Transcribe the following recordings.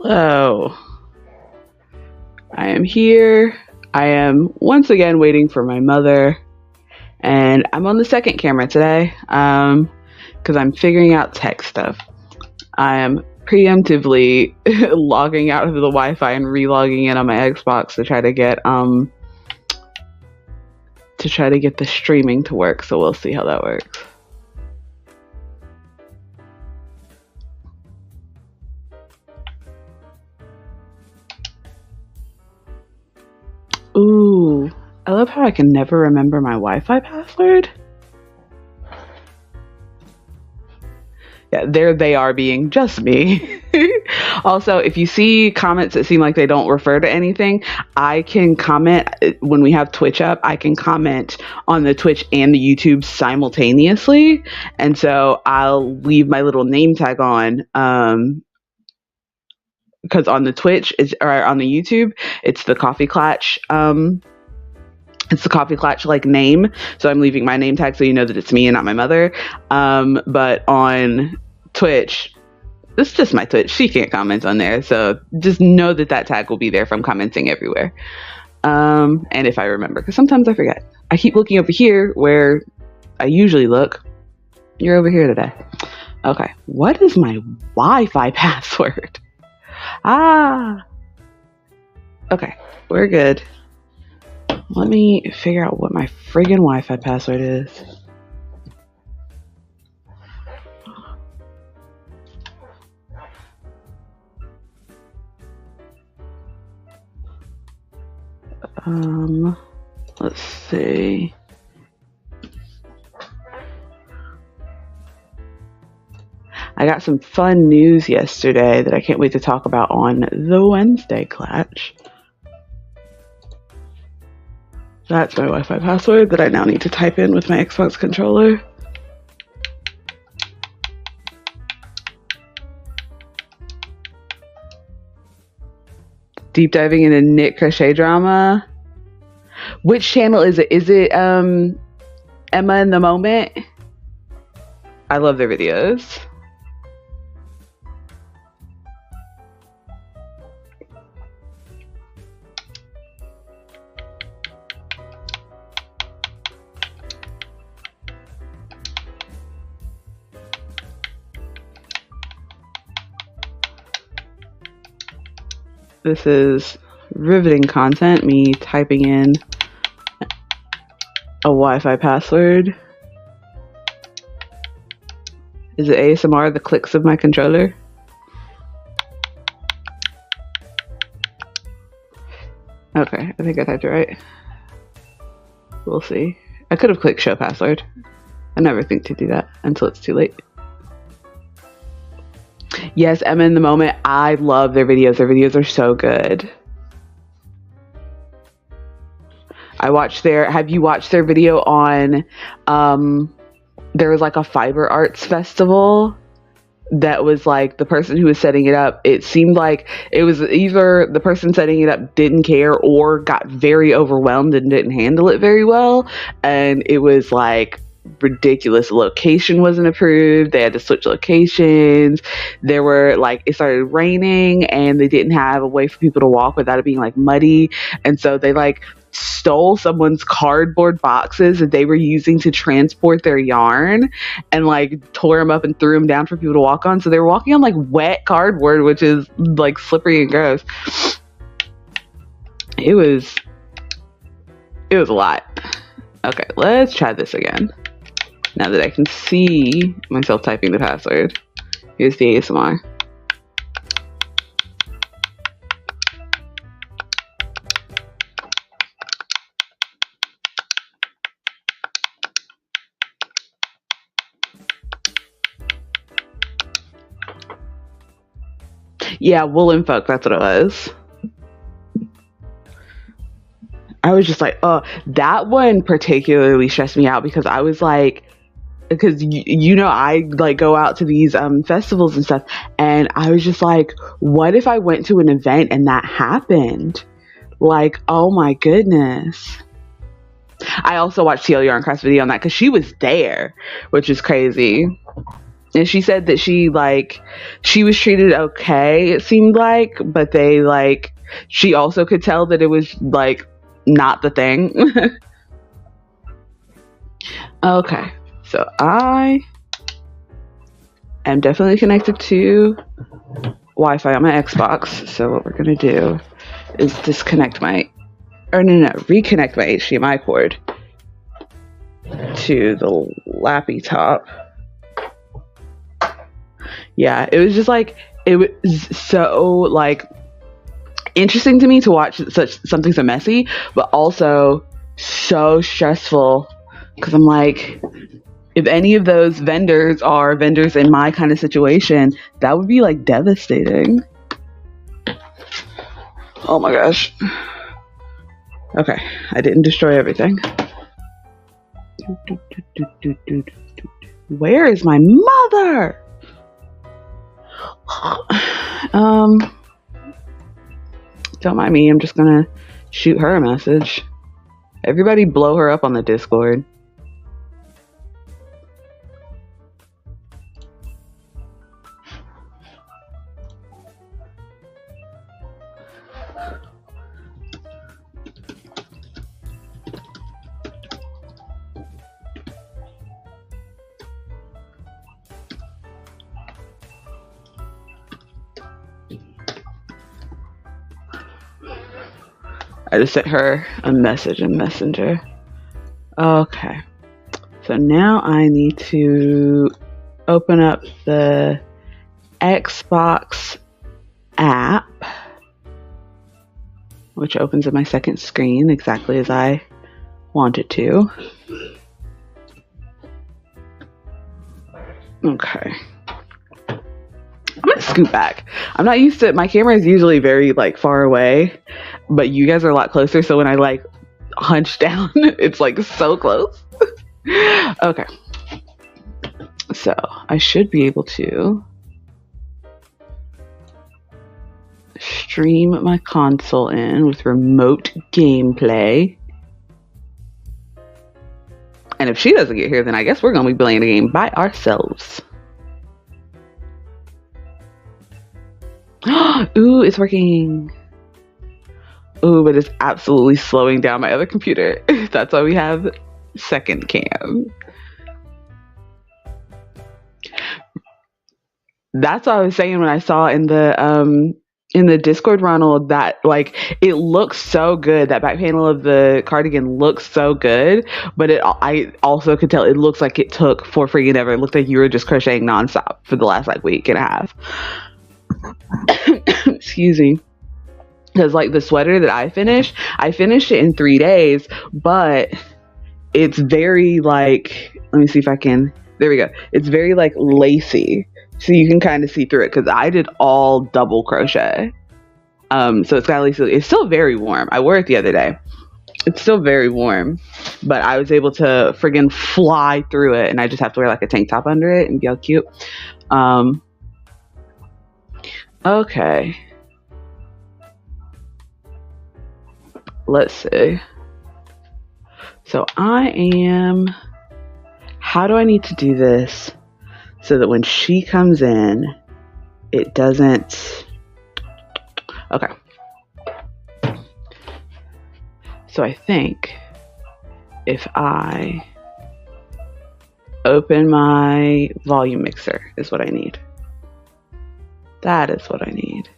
Hello. I am here. I am once again waiting for my mother, and I'm on the second camera today because I'm figuring out tech stuff. I am preemptively logging out of the Wi-Fi and re-logging in on my Xbox to try to get the streaming to work. So we'll see how that works. Ooh, I love how I can never remember my Wi-Fi password. Yeah, there they are being just me. Also, if you see comments that seem like they don't refer to anything, I can comment when we have Twitch up. I can comment on the Twitch and the YouTube simultaneously. And so I'll leave my little name tag on because on the Twitch or on the YouTube, it's the Coffee Klatsch. It's the Coffee Klatsch like name, so I'm leaving my name tag so you know that it's me and not my mother. But on Twitch, this is just my Twitch. She can't comment on there, so just know that that tag will be there from commenting everywhere. And if I remember, because sometimes I forget. I keep looking over here where I usually look. You're over here today. Okay, what is my Wi-Fi password? Okay, we're good. Let me figure out what my friggin' Wi-Fi password is. Let's see. I got some fun news yesterday that I can't wait to talk about on the Wednesday Klatsch. That's my Wi-Fi password that I now need to type in with my Xbox controller. Deep diving into knit crochet drama. Which channel is it? Is it Emma in the Moment? I love their videos. This is riveting content, me typing in a Wi-Fi password. Is it ASMR, the clicks of my controller? Okay, I think I typed it right. We'll see. I could have clicked show password. I never think to do that until it's too late. Yes, Emma in the Moment. I love their videos. Their videos are so good. Have you watched their video on, there was like a fiber arts festival that was like the person who was setting it up. It seemed like it was either the person setting it up didn't care or got very overwhelmed and didn't handle it very well. And it was like ridiculous. The location wasn't approved. They had to switch locations. There were like, it started raining and they didn't have a way for people to walk without it being like muddy. And so they like stole someone's cardboard boxes that they were using to transport their yarn and like tore them up and threw them down for people to walk on. So they were walking on like wet cardboard, which is like slippery and gross. It was a lot. Okay, let's try this again. Now that I can see myself typing the password. Here's the ASMR. Yeah, woolen folk, that's what it was. I was just like, oh, that one particularly stressed me out because I was like, because you know, I like go out to these festivals and stuff, and I was just like, what if I went to an event and that happened? Like, oh my goodness. I also watched TL Yarncraft's video on that because she was there, which is crazy. And she said that she was treated okay, it seemed like, but she also could tell that it was not the thing. Okay, so I am definitely connected to Wi-Fi on my Xbox. So what we're gonna do is reconnect my HDMI cord to the laptop. Yeah, it was just it was so interesting to me to watch something so messy, but also so stressful, because I'm if any of those vendors are vendors in my kind of situation, that would be devastating. Oh my gosh. Okay, I didn't destroy everything. Where is my mother? Don't mind me, I'm just gonna shoot her a message. Everybody blow her up on the Discord. I just sent her a message in Messenger. Okay. So now I need to open up the Xbox app, which opens up my second screen exactly as I want it to. Okay. I'm gonna scoot back. I'm not used to, my camera is usually very far away, but you guys are a lot closer, so when I hunch down, it's so close. Okay. So I should be able to stream my console in with remote gameplay. And if she doesn't get here, then I guess we're gonna be playing the game by ourselves. Ooh, it's working. Ooh, but it's absolutely slowing down my other computer. That's why we have second cam. That's what I was saying when I saw in the Discord, Ronald, that it looks so good. That back panel of the cardigan looks so good, but I also could tell it looks like it took for freaking ever. It looked like you were just crocheting nonstop for the last week and a half. Excuse me. Because the sweater that I finished it in 3 days, but it's very let me see if I can, there we go. It's very lacy, so you can kind of see through it, because I did all double crochet. So it's got it's still very warm. I wore it the other day. It's still very warm, but I was able to friggin' fly through it, and I just have to wear a tank top under it and be all cute. Okay. Let's see. So how do I need to do this so that when she comes in, it doesn't, okay. So I think if I open my volume mixer is what I need. That is what I need.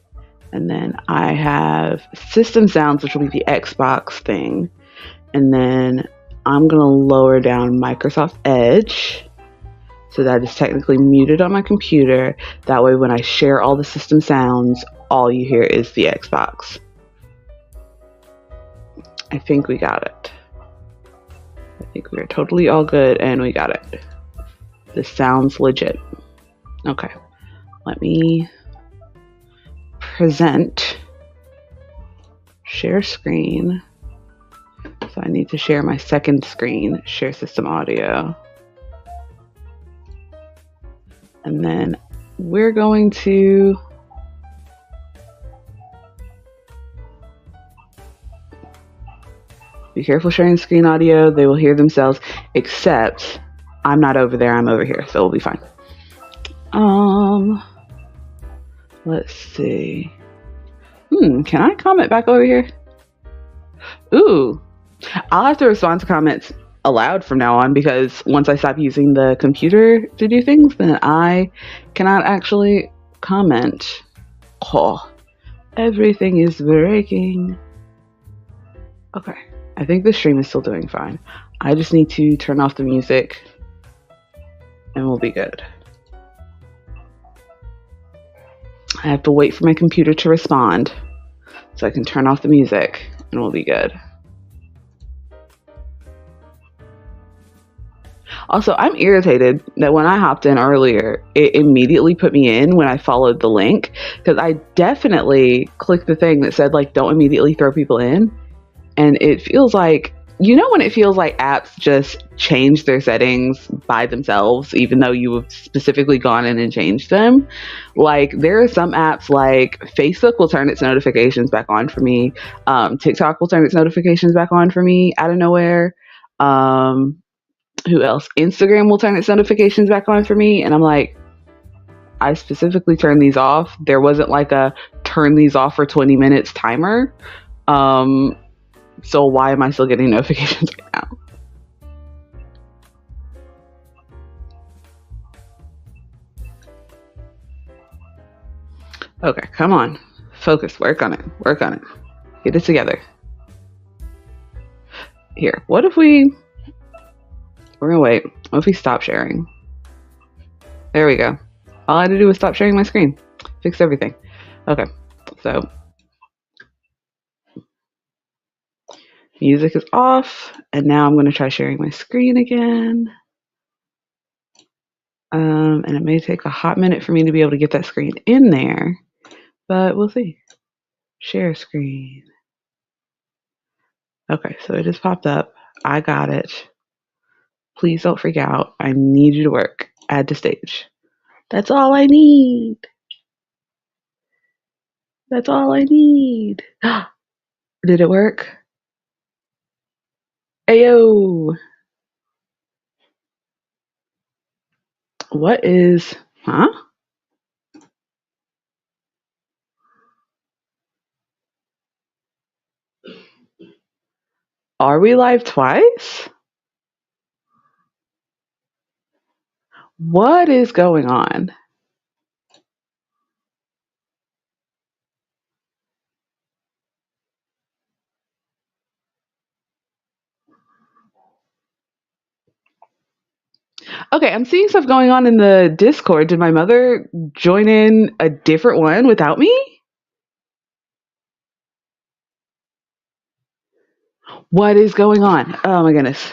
And then I have system sounds, which will be the Xbox thing. And then I'm going to lower down Microsoft Edge, so that is technically muted on my computer. That way when I share all the system sounds, all you hear is the Xbox. I think we got it. I think we are totally all good, and we got it. This sounds legit. Okay. Let me present, share screen. So I need to share my second screen, share system audio. And then we're going to be careful sharing screen audio. They will hear themselves, except I'm not over there, I'm over here, so we'll be fine. Um, let's see. Can I comment back over here? Ooh, I'll have to respond to comments aloud from now on because once I stop using the computer to do things, then I cannot actually comment. Oh, everything is breaking. Okay, I think the stream is still doing fine. I just need to turn off the music and we'll be good. I have to wait for my computer to respond so I can turn off the music and we'll be good. Also, I'm irritated that when I hopped in earlier, it immediately put me in when I followed the link because I definitely clicked the thing that said like don't immediately throw people in, and it feels like, you know, when it feels like apps just change their settings by themselves even though you have specifically gone in and changed them. Like there are some apps like Facebook will turn its notifications back on for me, TikTok will turn its notifications back on for me out of nowhere. Who else? Instagram will turn its notifications back on for me. And I'm like, I specifically turned these off. There wasn't like a turn these off for 20 minutes timer. So why am I still getting notifications right now? Okay, come on. Focus. Work on it. Work on it. Get it together. Here, what if we're gonna wait. What if we stop sharing? There we go. All I had to do was stop sharing my screen. Fix everything. Okay, so music is off, and now I'm going to try sharing my screen again. And it may take a hot minute for me to be able to get that screen in there, but we'll see. Share screen. Okay, so it just popped up. I got it. Please don't freak out. I need you to work. Add to stage. That's all I need. That's all I need. Did it work? Ayo. What is, huh? Are we live twice? What is going on? Okay, I'm seeing stuff going on in the Discord. Did my mother join in a different one without me? What is going on? Oh my goodness.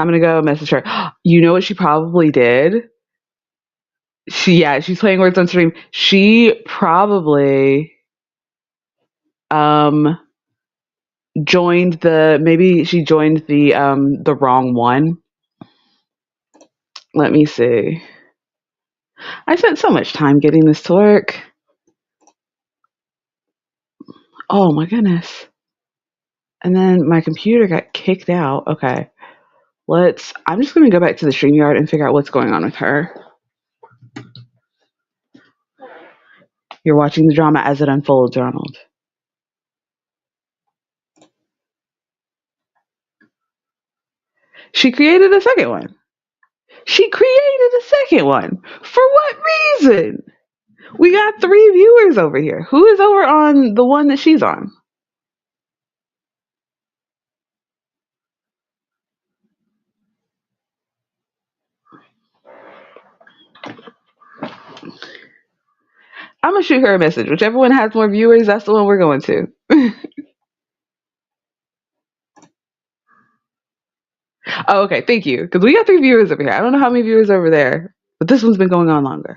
I'm gonna go message her. You know what she probably did? She's playing Words on stream. She probably um joined the wrong one. Let me see. I spent so much time getting this to work. Oh my goodness. And then my computer got kicked out. Okay. I'm just going to go back to the StreamYard and figure out what's going on with her. You're watching the drama as it unfolds, Ronald. She created a second one. For what reason? We got 3 viewers over here. Who is over on the one that she's on? I'm going to shoot her a message. Whichever one has more viewers, that's the one we're going to. Oh, okay. Thank you. Because we got 3 viewers over here. I don't know how many viewers over there, but this one's been going on longer.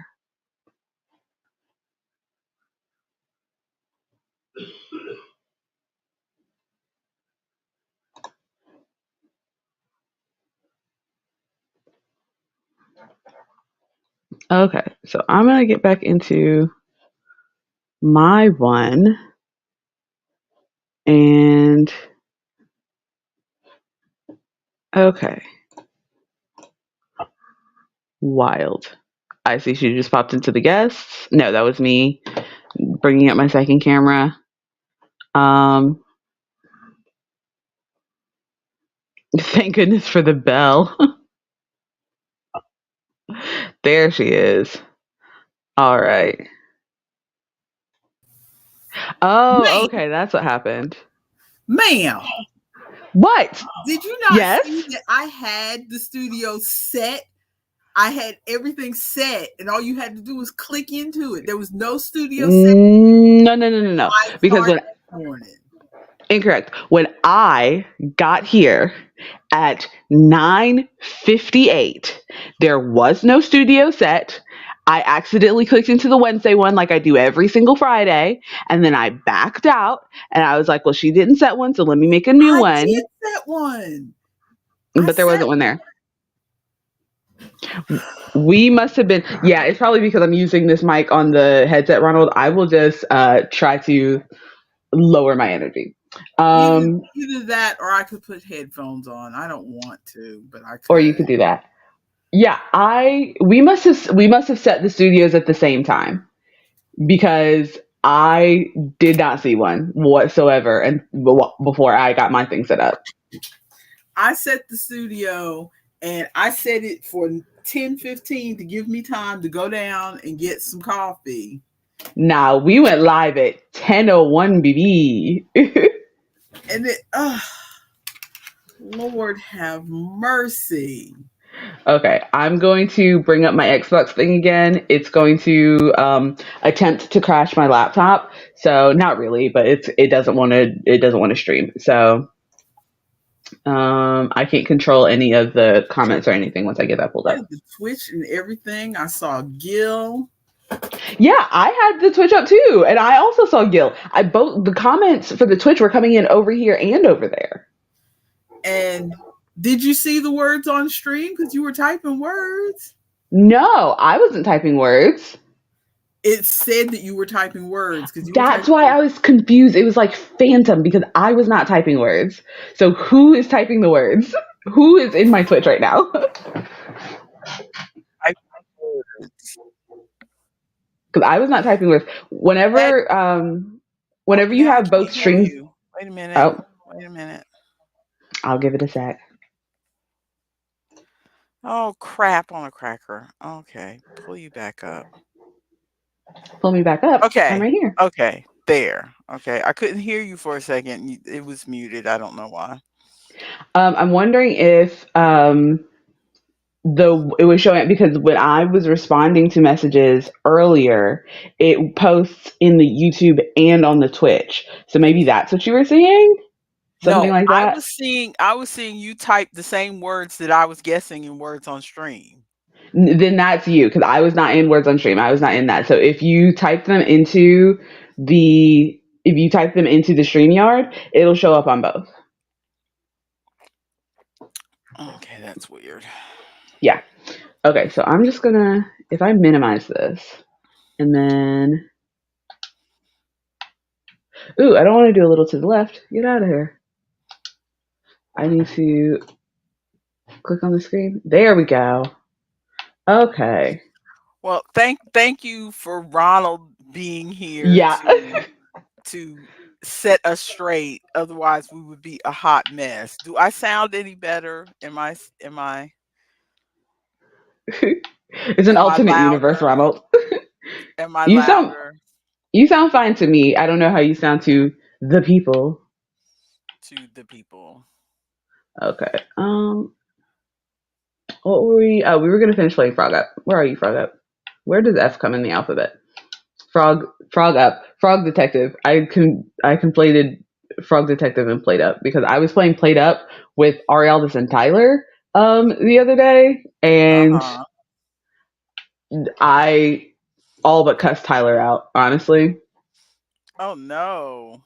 Okay. So I'm going to get back into my one. And okay. Wild. I see she just popped into the guests. No, that was me bringing up my second camera. Um, thank goodness for the bell. There she is. All right. Oh, Man, okay. That's what happened. ma'am, What? did you not see Yes. that I had the studio set? I had everything set, and all you had to do was click into it. There was no studio set. No, no, no, no, no. I Because started when this morning. incorrect, when I got here at 9:58, there was no studio set. I accidentally clicked into the Wednesday one like I do every single Friday, and then I backed out and I was like, "Well, she didn't set one, so let me make a new I one." did set one. I But there set wasn't one there. We must have been, yeah, it's probably because I'm using this mic on the headset, Ronald. I will just try to lower my energy. either Um, either that, or I could put headphones on. I don't want to, but I or you could. could do that. Yeah, I we must have set the studios at the same time because I did not see one whatsoever and before I got my thing set up. I set the studio, and I set it for 10:15 to give me time to go down and get some coffee. Now we went live at 10:01 BB. And it, Lord have mercy. Okay, I'm going to bring up my Xbox thing again. It's going to attempt to crash my laptop. So not really, but it doesn't want to stream. So I can't control any of the comments or anything once I get that pulled Yeah, up. the Twitch and everything. I saw Gil. Yeah, I had the Twitch up too, and I also saw Gil. I both the comments for the Twitch were coming in over here and over there. And did you see the words on stream? Because you were typing words. No, I wasn't typing words. It said that you were typing words because you were That's typing. why I was confused. It was like phantom because I was not typing words. So who is typing the words? Who is in my Twitch right now? I Because I was not typing words. Ed, Whenever you now I have can't both hear strings. you. Wait a minute. Oh, Wait a minute. I'll give it a sec. Oh, crap on a cracker. Okay. Pull you back up. Pull me back up. I'm Okay. right here. Okay. There. Okay. I couldn't hear you for a second. It was muted. I don't know why. I'm wondering if it was showing because when I was responding to messages earlier, it posts in the YouTube and on the Twitch. So maybe that's what you were seeing, something No, like that. I was seeing you type the same words that I was guessing in words on stream. Then that's you because I was not in Words on Stream. I was not in that. So if you type them into the StreamYard, it'll show up on both. Okay, that's weird. Yeah. Okay, so I'm just gonna if I minimize this and then ooh, I don't want to do a little to the left. Get out of here. I need to click on the screen. There we go. Okay. Well, thank you for Ronald being here Yeah. to set us straight. Otherwise, we would be a hot mess. Do I sound any better? It's an Am I alternate universe, louder? Ronald. Am I You sound louder you sound fine to me. I don't know how you sound to the people. to the people? Okay. What were we? Oh, we were gonna finish playing Frog Up. Where are you, Frog Up? Where does F come in the alphabet? Frog Up, Frog Detective. I conflated Frog Detective and Played Up because I was playing Played Up with Arialdis and Tyler the other day, and Uh-huh. I all but cussed Tyler out, honestly. Oh no.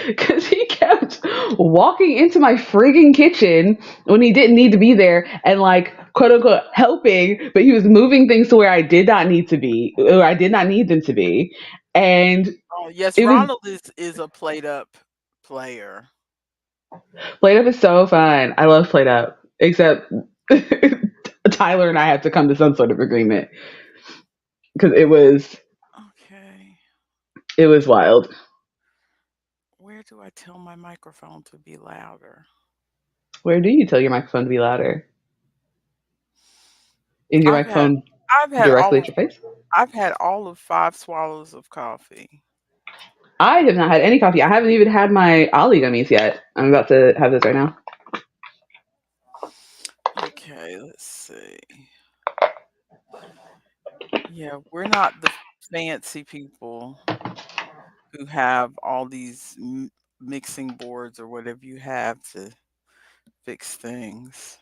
Because he kept walking into my frigging kitchen when he didn't need to be there and, like, quote unquote, helping, but he was moving things to where I did not need to be, or I did not need them to be. And Oh yes, it was Ronald is a played up player. Played Up is so fun. I love Played Up, except Tyler and I had to come to some sort of agreement because Okay. it was wild. Where do I tell my microphone to be louder? Where do you tell your microphone to be louder? Is your I've had microphone I've had directly all at of your face? I've had all of 5 swallows of coffee. I have not had any coffee. I haven't even had my Ollie gummies yet. I'm about to have this right now. Okay, let's see. Yeah, we're not the fancy people who have all these mixing boards or whatever you have to fix things.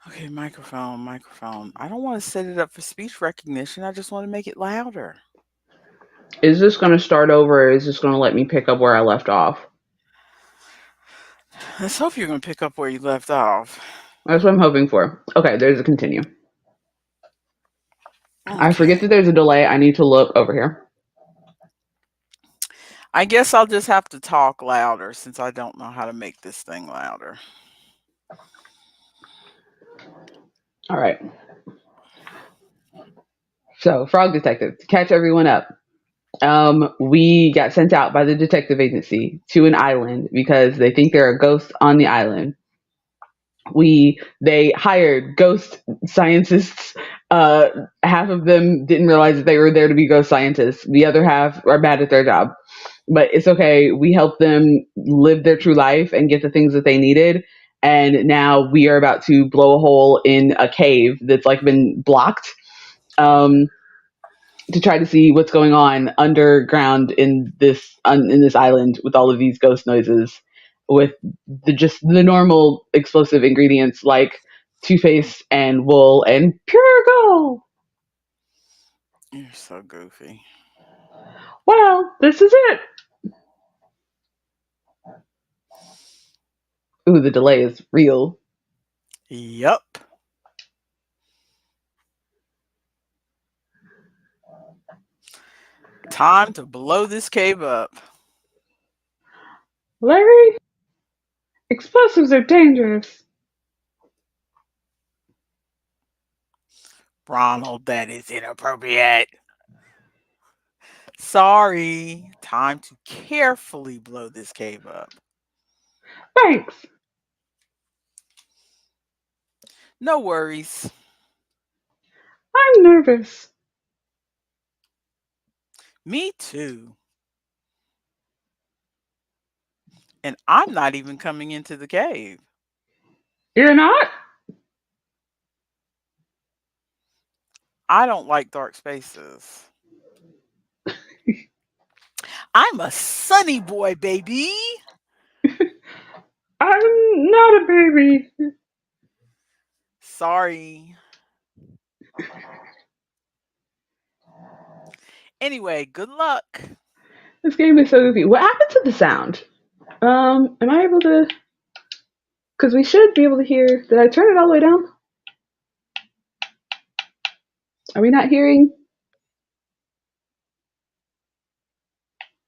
Okay, microphone. I don't want to set it up for speech recognition. I just want to make it louder. Is this going to start over? Or is this going to let me pick up where I left off? Let's hope you're going to pick up where you left off. That's what I'm hoping for. Okay, there's a continue. I forget Okay. that there's a delay. I need to look over here. I guess I'll just have to talk louder since I don't know how to make this thing louder. All right. So, Frog Detective, to catch everyone up. We got sent out by the detective agency to an island because they think there are ghosts on the island. They hired ghost scientists. Half of them didn't realize that they were there to be ghost scientists. The other half are bad at their job, but it's okay. We helped them live their true life and get the things that they needed. And now we are about to blow a hole in a cave that's like been blocked. Um, to try to see what's going on underground in this island with all of these ghost noises, with the normal explosive ingredients like toothpaste and wool and pure gold. You're so goofy. Well, this is it. Ooh, the delay is real. Yup. Time to blow this cave up. Larry, explosives are dangerous. Ronald, that is inappropriate. Sorry. Time to carefully blow this cave up. Thanks. No worries. I'm nervous. Me too. And I'm not even coming into the cave. You're not? I don't like dark spaces. I'm a sunny boy, baby. I'm not a baby. Sorry. Anyway, good luck. This game is so goofy. What happened to the sound? Am I able to? Because we should be able to hear. Did I turn it all the way down? Are we not hearing?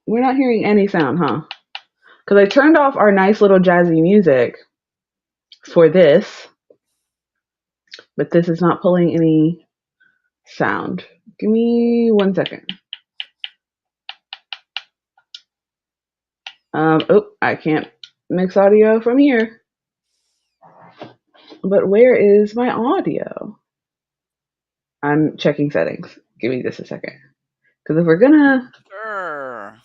We're not hearing any sound, huh? Because I turned off our nice little jazzy music for this, but this is not pulling any sound. Give me 1 second. I can't mix audio from here. But where is my audio? I'm checking settings. Give me just a second. Because Sure.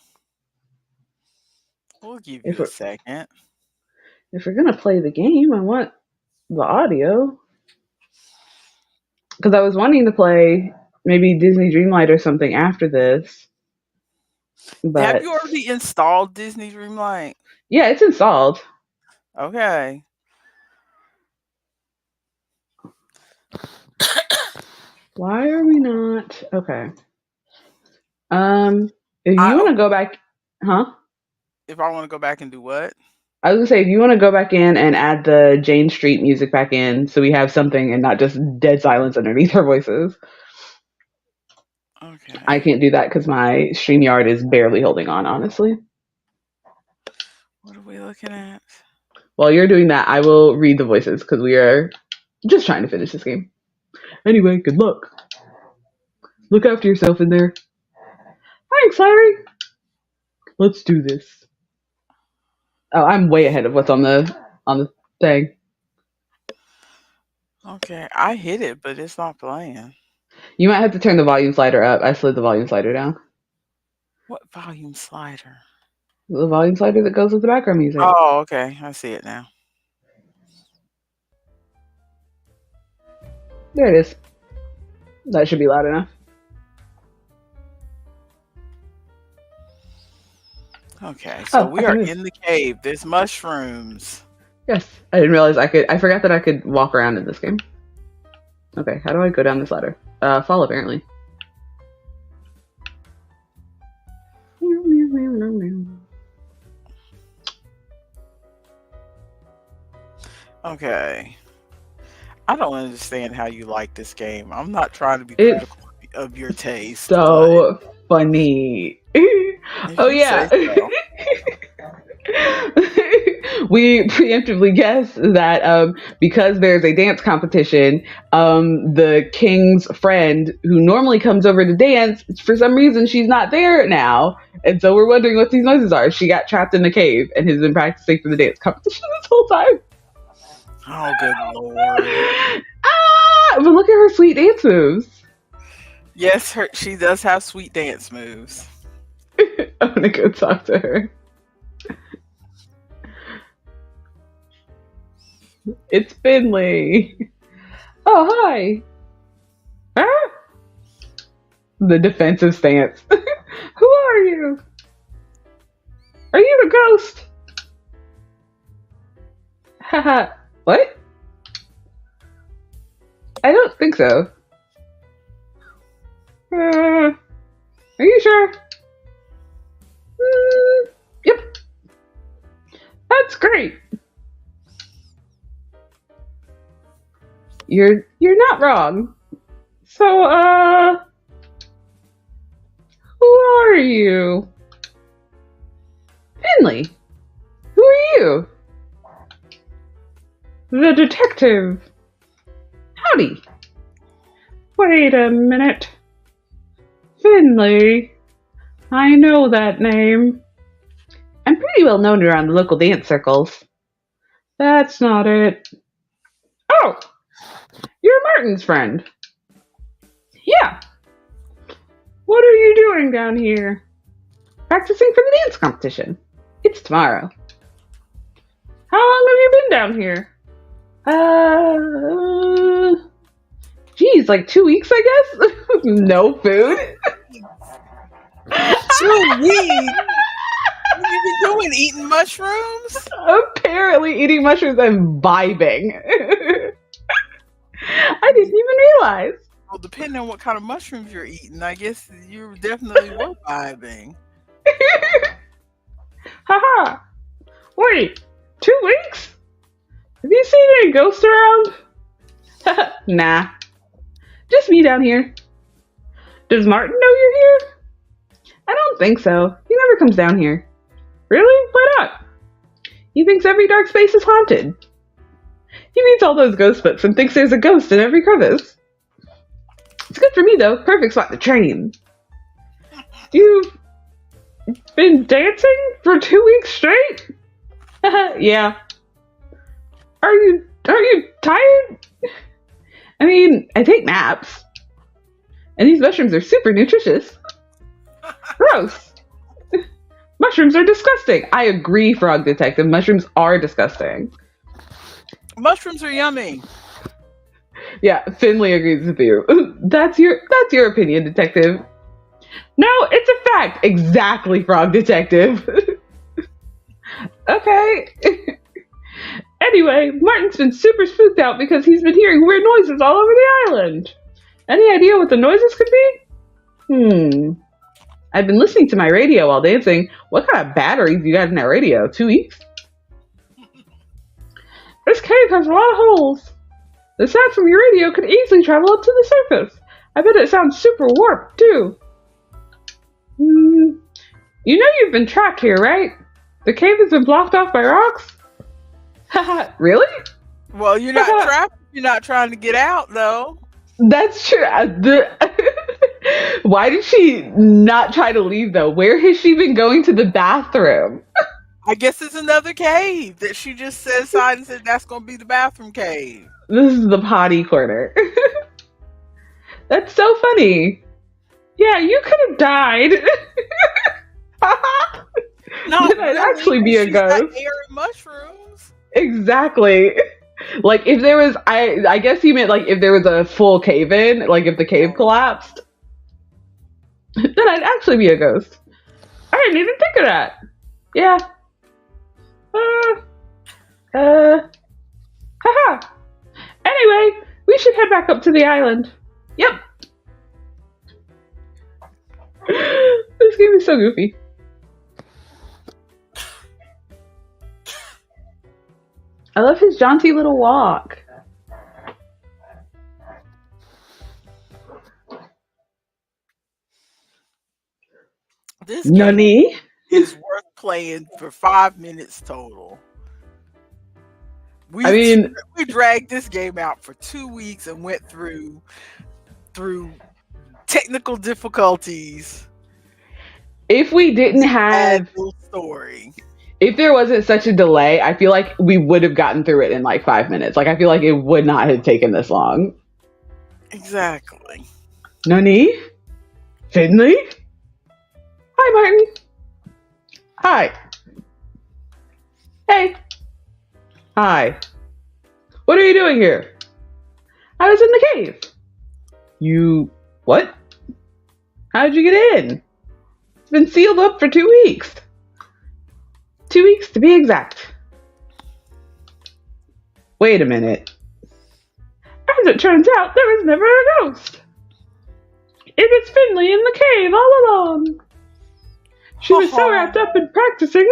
We'll give if you a we're second. if we're gonna play the game, I want the audio. Because I was wanting to play maybe Disney Dreamlight or something after this, Have but you already installed Disney Dreamlight? yeah, it's installed. Okay. Why are we not? Okay. If you I want to opened go back, huh? if I want to go back and do what? I was gonna say if you want to go back in and add the Jane Street music back in, so we have something and not just dead silence underneath our voices. I Okay. can't do that because my StreamYard is barely holding on, honestly. What are we looking at? While you're doing that, I will read the voices because we are just trying to finish this game. Anyway, good luck. Look after yourself in there. Thanks, Larry. Let's do this. Oh, I'm way ahead of what's on the thing. Okay, I hit it, but it's not playing. You might have to turn the volume slider up. I slid the volume slider down. What volume slider? The volume slider that goes with the background music. Oh, okay. I see it now. There it is. That should be loud enough. Okay, so we I are can move. in the cave. There's mushrooms. Yes. I didn't realize I could. I forgot that I could walk around in this game. Okay, how do I go down this ladder? Fall apparently. Okay. I don't understand how you like this game. I'm not trying to be It's critical of your taste. so funny. Oh yeah. We preemptively guessed that because there's a dance competition, the king's friend who normally comes over to dance, for some reason she's not there now. And so we're wondering what these noises are. She got trapped in the cave and has been practicing for the dance competition this whole time. Oh, good lord. But look at her sweet dance moves. Yes, she does have sweet dance moves. I'm gonna go talk to her. It's Finley. Oh, hi. Huh? The defensive stance. Who are you? Are you the ghost? Haha. What? I don't think so. Are you sure? Yep. That's great. You're not wrong. So, who are you? Finley. Who are you? The detective. Howdy. Wait a minute. Finley. I know that name. I'm pretty well known around the local dance circles. That's not it. Oh! You're Martin's friend. Yeah. What are you doing down here? Practicing for the dance competition. It's tomorrow. How long have you been down here? Geez, like 2 weeks, I guess? No food? 2 weeks? What have you been doing? Eating mushrooms? Apparently eating mushrooms and vibing. I didn't even realize. Well, depending on what kind of mushrooms you're eating, I guess you definitely were vibing. Haha. Wait, 2 weeks? Have you seen any ghosts around? Nah. Just me down here. Does Martin know you're here? I don't think so. He never comes down here. Really? Why not? He thinks every dark space is haunted. He reads all those ghost books and thinks there's a ghost in every crevice. It's good for me, though. Perfect spot to train. You've been dancing for 2 weeks straight? Yeah. Are you tired? I mean, I take naps. And these mushrooms are super nutritious. Gross. Mushrooms are disgusting. I agree, Frog Detective. Mushrooms are disgusting. Mushrooms are yummy. Yeah, Finley agrees with you. That's your opinion, Detective. No, it's a fact. Exactly, Frog Detective. Okay. Anyway, Martin's been super spooked out because he's been hearing weird noises all over the island. Any idea what the noises could be? I've been listening to my radio while dancing. What kind of batteries you got in that radio? 2 weeks? This cave has a lot of holes. The sound from your radio could easily travel up to the surface. I bet it sounds super warped, too. You know you've been trapped here, right? The cave has been blocked off by rocks? Really? Well, you're not trapped. You're not trying to get out, though. That's true. Why did she not try to leave though? Where has she been going to the bathroom? I guess it's another cave that she just set aside and said that's going to be the bathroom cave. This is the potty corner. That's so funny. Yeah, you could have died. No, That'd actually be a ghost. Air and mushrooms. Exactly. Like if there was, I guess he meant like if there was a full cave in, like if the cave collapsed, then I'd actually be a ghost. I didn't even think of that. Yeah. Haha. Anyway, we should head back up to the island. Yep. This game is so goofy. I love his jaunty little walk. This Nani? game is worth playing for 5 minutes total. We dragged this game out for 2 weeks and went through technical difficulties. If we didn't have story. If there wasn't such a delay, I feel like we would have gotten through it in like 5 minutes. Like I feel like it would not have taken this long. Exactly. Nani? Finley? Hi, Martin. Hi. Hey. Hi. What are you doing here? I was in the cave. You... what? How did you get in? It's been sealed up for 2 weeks. 2 weeks to be exact. Wait a minute. As it turns out, there was never a ghost. It was Finley in the cave all along. She was so wrapped up in practicing.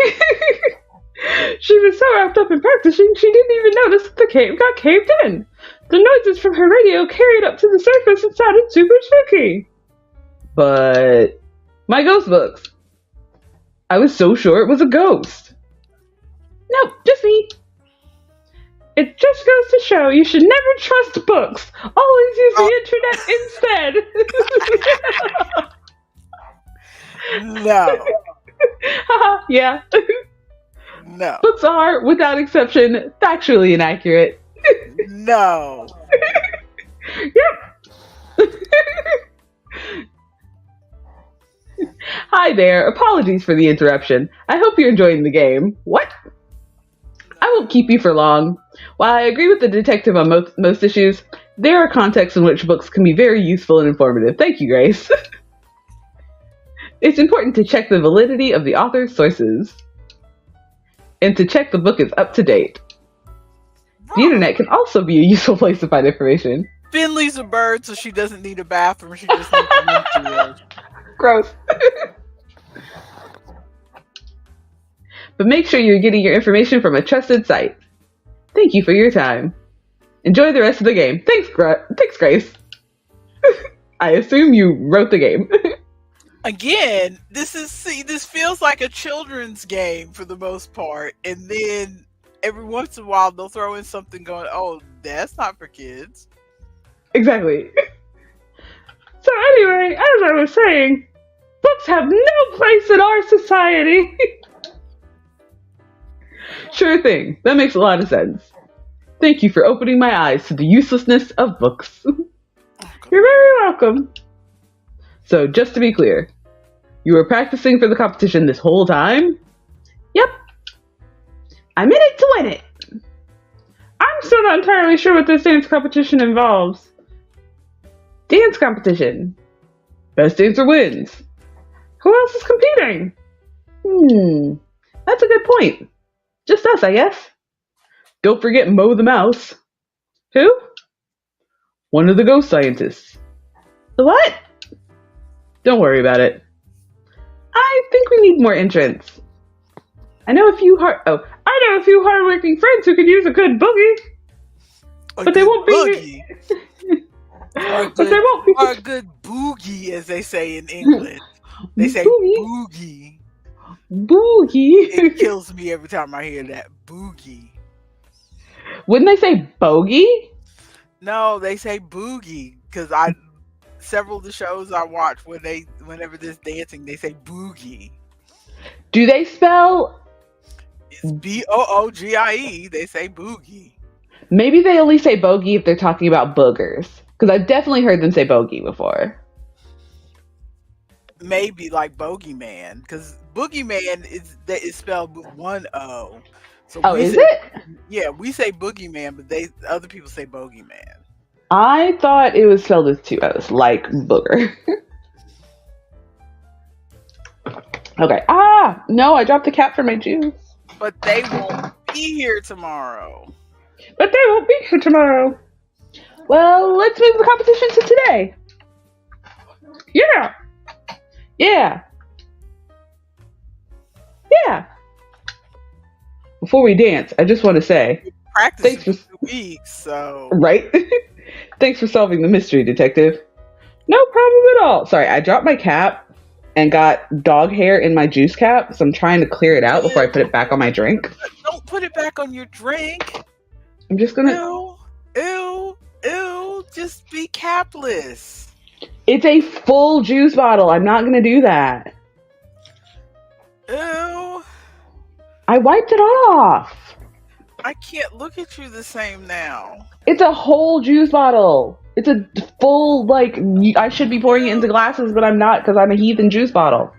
She didn't even notice that the cave got caved in. The noises from her radio carried up to the surface and sounded super spooky. But my ghost books. I was so sure it was a ghost. No, just me. It just goes to show you should never trust books. Always use the internet instead. No. Yeah. No. Books are, without exception, factually inaccurate. No. Yep. Hi there. Apologies for the interruption. I hope you're enjoying the game. What? I won't keep you for long. While I agree with the detective on most issues, there are contexts in which books can be very useful and informative. Thank you, Grace. It's important to check the validity of the author's sources and to check the book is up to date. The internet can also be a useful place to find information. Finley's a bird, so she doesn't need a bathroom. She just needs a room. Gross. But make sure you're getting your information from a trusted site. Thank you for your time. Enjoy the rest of the game. Thanks, Grace. I assume you wrote the game. Again, this feels like a children's game for the most part, and then every once in a while they'll throw in something going, "Oh, that's not for kids." Exactly. So anyway, as I was saying, books have no place in our society. Sure thing. That makes a lot of sense. Thank you for opening my eyes to the uselessness of books. You're very welcome. So, just to be clear, you were practicing for the competition this whole time? Yep. I'm in it to win it. I'm still not entirely sure what this dance competition involves. Dance competition. Best dancer wins. Who else is competing? That's a good point. Just us, I guess. Don't forget Mo the Mouse. Who? One of the ghost scientists. The what? Don't worry about it. I think we need more entrants. I know a few hardworking friends who could use a good boogie. But they won't be. Or a good boogie, as they say in England. They say boogie. Boogie. It kills me every time I hear that. Boogie. Wouldn't they say bogey? No, they say boogie because several of the shows I watch whenever there's dancing, they say boogie. Do they spell? It's boogie. They say boogie. Maybe they only say bogey if they're talking about boogers. Because I've definitely heard them say bogey before. Maybe like bogeyman, because boogeyman is spelled with one O. So is it? Yeah, we say boogeyman, but other people say bogeyman. I thought it was spelled with 2 O's, like booger. Okay. No, I dropped the cap for my juice. But they won't be here tomorrow. Well, let's move the competition to today. Yeah. Before we dance, I just want to say, practice for 2 weeks, so right. Thanks for solving the mystery, detective. No problem at all. Sorry, I dropped my cap and got dog hair in my juice cap, so I'm trying to clear it out before I put it back on my drink. Don't put it back on your drink. I'm just gonna. Ew. Just be capless. It's a full juice bottle. I'm not gonna do that. Ew. I wiped it off. I can't look at you the same now. It's a whole juice bottle. It's a full, I should be pouring it into glasses, but I'm not because I'm a heathen juice bottle.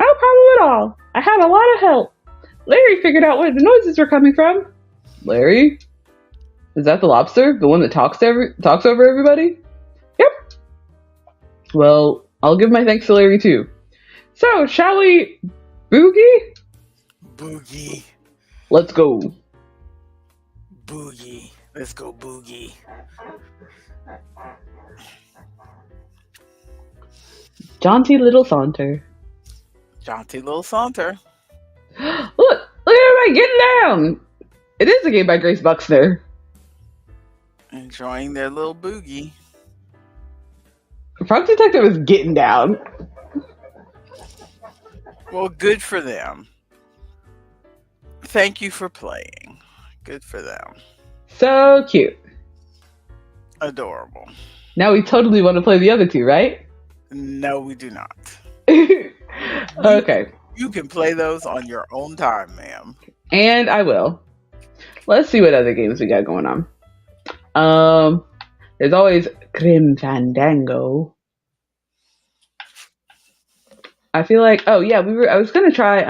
No problem at all. I had a lot of help. Larry figured out where the noises were coming from. Larry? Is that the lobster? The one that talks over everybody? Yep. Well, I'll give my thanks to Larry too. So, shall we boogie? Boogie. Let's go. Boogie. Let's go boogie. Jaunty little saunter. Jaunty little saunter. Look at everybody getting down. It is a game by Grace Buxner. Enjoying their little boogie. Frog Detective is getting down. Well, good for them. Thank you for playing. Good for them. So cute. Adorable. Now we totally want to play the other two, right? No, we do not. Okay. You can play those on your own time, ma'am. And I will. Let's see what other games we got going on. There's always Grim Fandango. I feel like, I was gonna try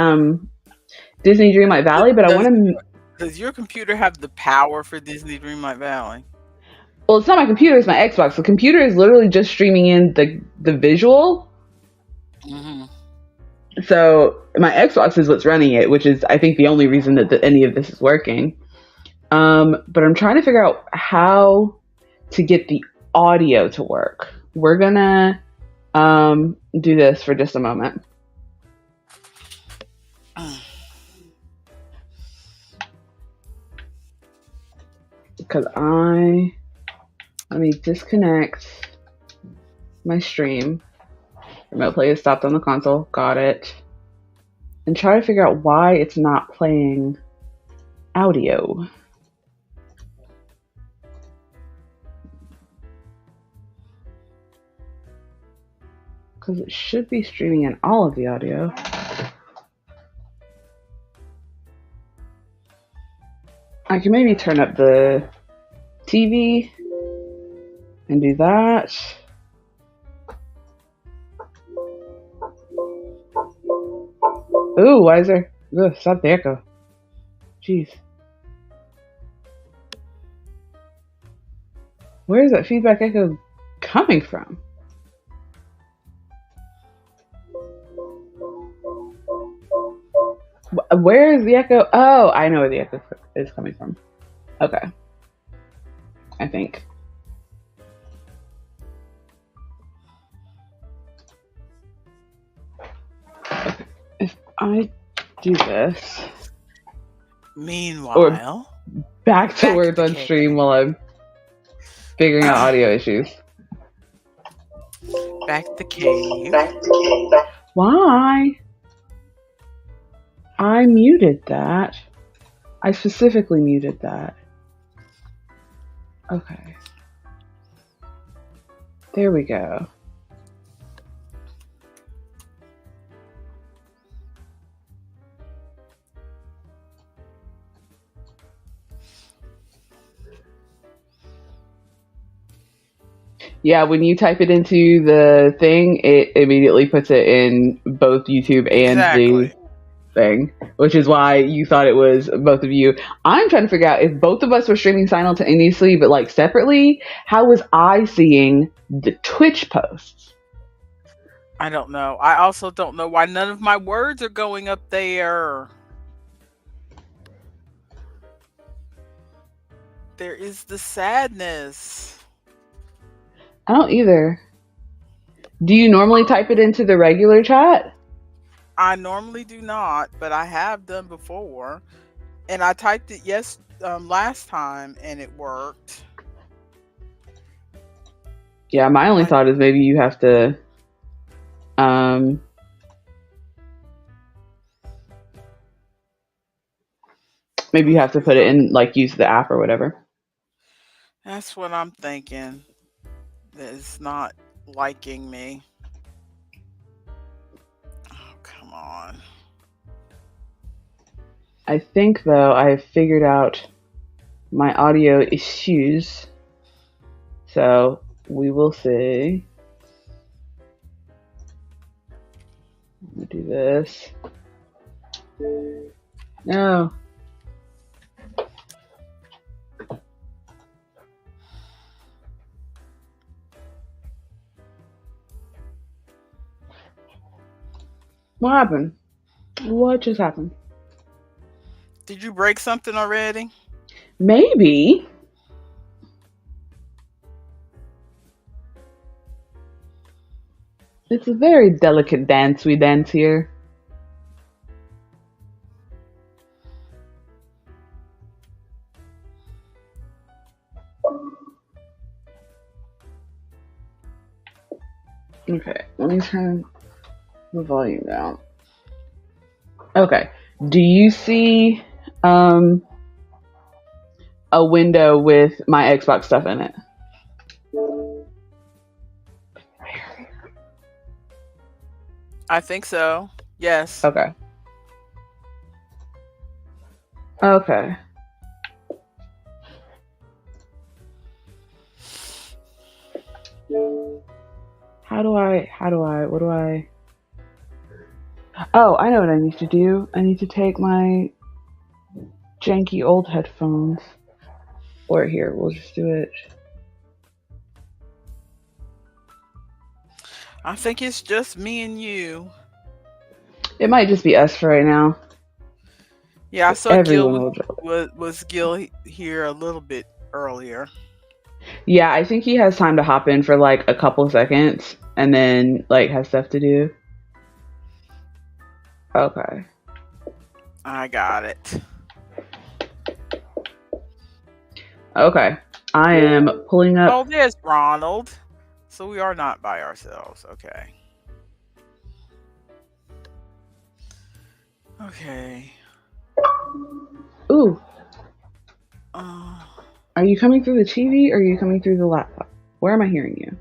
Disney Dreamlight Valley, but I want to. Does your computer have the power for Disney Dreamlight Valley? Well, it's not my computer; it's my Xbox. The computer is literally just streaming in the visual. Mm-hmm. So my Xbox is what's running it, which is, I think, the only reason that any of this is working. But I'm trying to figure out how to get the audio to work. We're gonna do this for just a moment. Because let me disconnect my stream. Remote play is stopped on the console. Got it. And try to figure out why it's not playing audio. Because it should be streaming in all of the audio. I can maybe turn up the TV and do that. Ooh, why is there? Ugh, stop the echo. Jeez. Where is that feedback echo coming from? Where is the echo? Oh, I know where the echo is coming from. Okay. I think. Okay. If I do this. Meanwhile. Or back to words on stream while I'm figuring out audio issues. Back to cave. Why? I muted that. I specifically muted that. Okay. There we go. Yeah, when you type it into the thing, it immediately puts it in both YouTube and the Exactly. thing, which is why you thought it was both of you. I'm trying to figure out if both of us were streaming simultaneously, but like separately. How was I seeing the Twitch posts? I don't know. I also don't know why none of my words are going up there. There is the sadness. I don't either. Do you normally type it into the regular chat? I normally do not, but I have done before, and I typed it last time, and it worked. Yeah, my only thought is maybe you have to maybe you have to put it in, like, use the app or whatever. That's what I'm thinking. That it's not liking me. Oh, come on. I think, though, I've figured out my audio issues. So we will see. Let me do this. No. What happened? What just happened? Did you break something already? Maybe. It's a very delicate dance we dance here. Okay, let me turn the volume down. Okay, do you see a window with my Xbox stuff in it? I think so. Yes. Okay. Okay. What do I? Oh, I know what I need to do. I need to take my janky old headphones. Or here, we'll just do it. I think it's just me and you. It might just be us for right now. Yeah, I saw Everyone was Gil here a little bit earlier. Yeah, I think he has time to hop in for like a couple seconds and then like has stuff to do. Okay. I got it. Okay. I am pulling up. Oh, there's Ronald. So we are not by ourselves. Okay. Okay. Ooh. Are you coming through the TV or are you coming through the laptop? Where am I hearing you?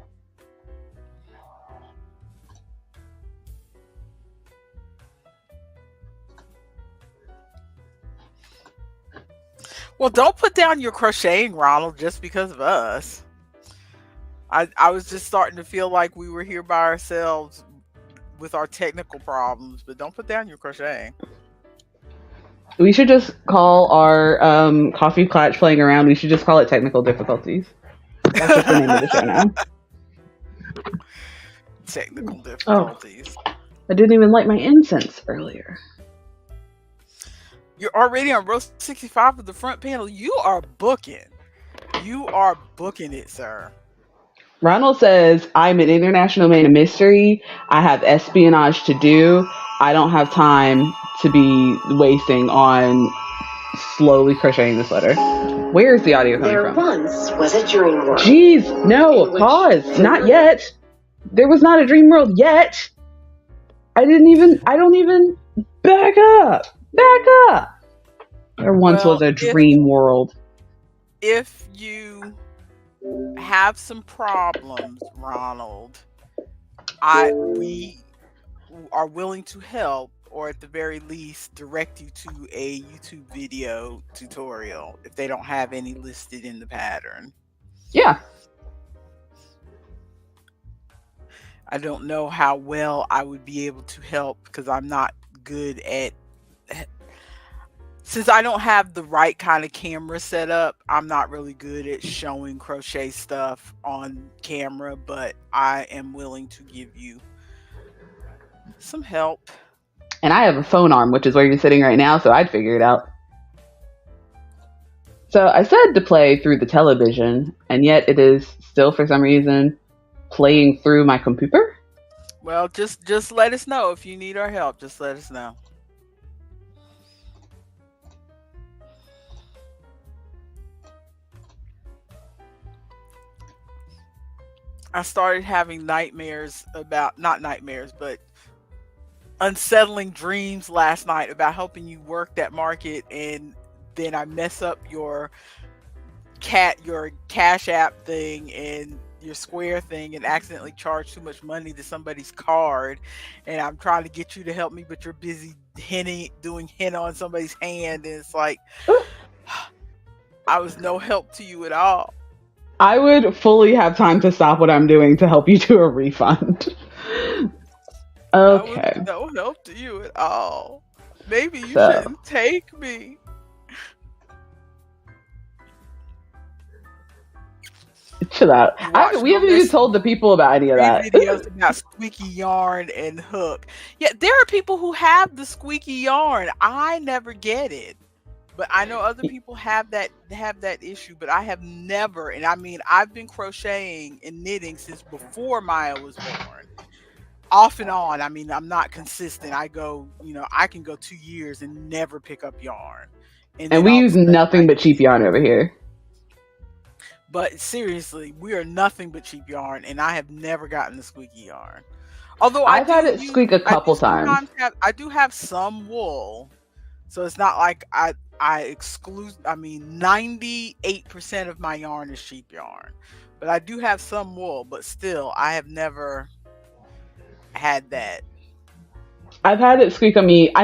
Well, don't put down your crocheting, Ronald, just because of us. I was just starting to feel like we were here by ourselves with our technical problems, but don't put down your crocheting. We should just call our coffee Klatsch playing around. We should just call it technical difficulties. That's just the name of the show now. Technical difficulties. Oh, I didn't even light my incense earlier. You're already on row 65 of the front panel. You are booking. You are booking it, sir. Ronald says, I'm an international man of mystery. I have espionage to do. I don't have time to be wasting on slowly crocheting this letter. Where is the audio coming from? There once was a dream world. Jeez, no, pause. Not yet. There was not a dream world yet. I don't even back up. There once was a dream world. If you have some problems, Ronald, we are willing to help, or at the very least direct you to a YouTube video tutorial if they don't have any listed in the pattern. Yeah. I don't know how well I would be able to help because I'm not good at, since I don't have the right kind of camera set up, I'm not really good at showing crochet stuff on camera, but I am willing to give you some help. And I have a phone arm, which is where you're sitting right now, so I'd figure it out. So I said to play through the television, and yet it is still, for some reason, playing through my computer. Well, just let us know if you need our help. Just let us know. I started having nightmares about, not nightmares, but unsettling dreams last night about helping you work that market, and then I mess up your Cash App thing and your Square thing and accidentally charge too much money to somebody's card, and I'm trying to get you to help me, but you're busy doing henna on somebody's hand, and it's like I was no help to you at all. I would fully have time to stop what I'm doing to help you do a refund. Okay. I was no help to you at all. Maybe you shouldn't take me. Chill out. We haven't even told the people about any of that. Videos about squeaky yarn and hook. Yeah, there are people who have the squeaky yarn. I never get it, but I know other people have that issue. But I have never, and I mean, I've been crocheting and knitting since before Maya was born. Off and on. I mean, I'm not consistent. I can go 2 years and never pick up yarn. And we use nothing but cheap yarn over here. But seriously, we are nothing but cheap yarn, and I have never gotten the squeaky yarn. Although I've had it squeak a couple times. I do have some wool, so it's not like I exclude. I mean, 98% of my yarn is cheap yarn, but I do have some wool. But still, I have never had that. I've had it squeak on me. I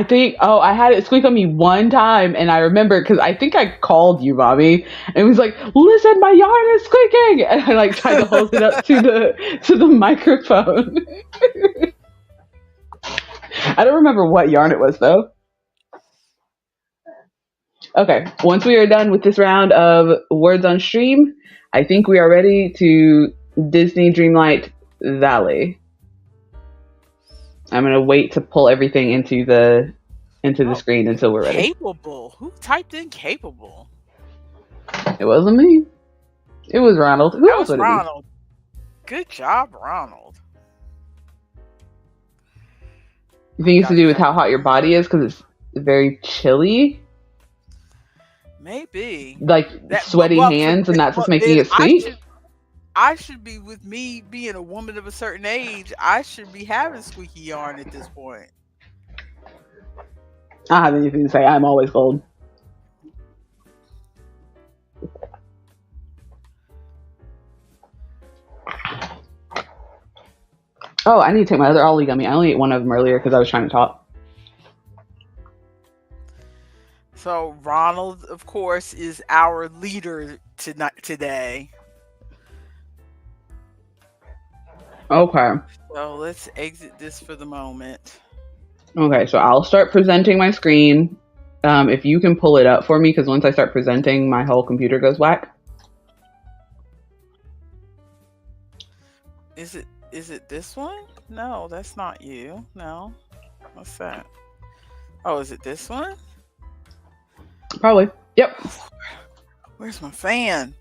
had it squeak on me one time, and I remember because I think I called you, Bobby, and it was like, "Listen, my yarn is squeaking," and I like tried to hold it up to the microphone. I don't remember what yarn it was though. Okay, once we are done with this round of words on stream, I think we are ready to Disney Dreamlight Valley. I'm gonna wait to pull everything into the screen until we're ready. Capable? Who typed in capable? It wasn't me. It was Ronald. Who else was would it be? Ronald. Good job, Ronald. You think it's to do with how hot your body is because it's very chilly? Maybe. Like sweaty hands, and that's what's making it squeak? I should be, with me being a woman of a certain age, I should be having squeaky yarn at this point. I don't have anything to say. I'm always cold. Oh, I need to take my other Ollie gummy. I only ate one of them earlier because I was trying to talk. So Ronald, of course, is our leader today. Okay. So let's exit this for the moment. Okay, so I'll start presenting my screen. If you can pull it up for me, because once I start presenting, my whole computer goes whack. Is it this one? No, that's not you. No. What's that? Oh, is it this one? Probably. Yep. Where's my fan?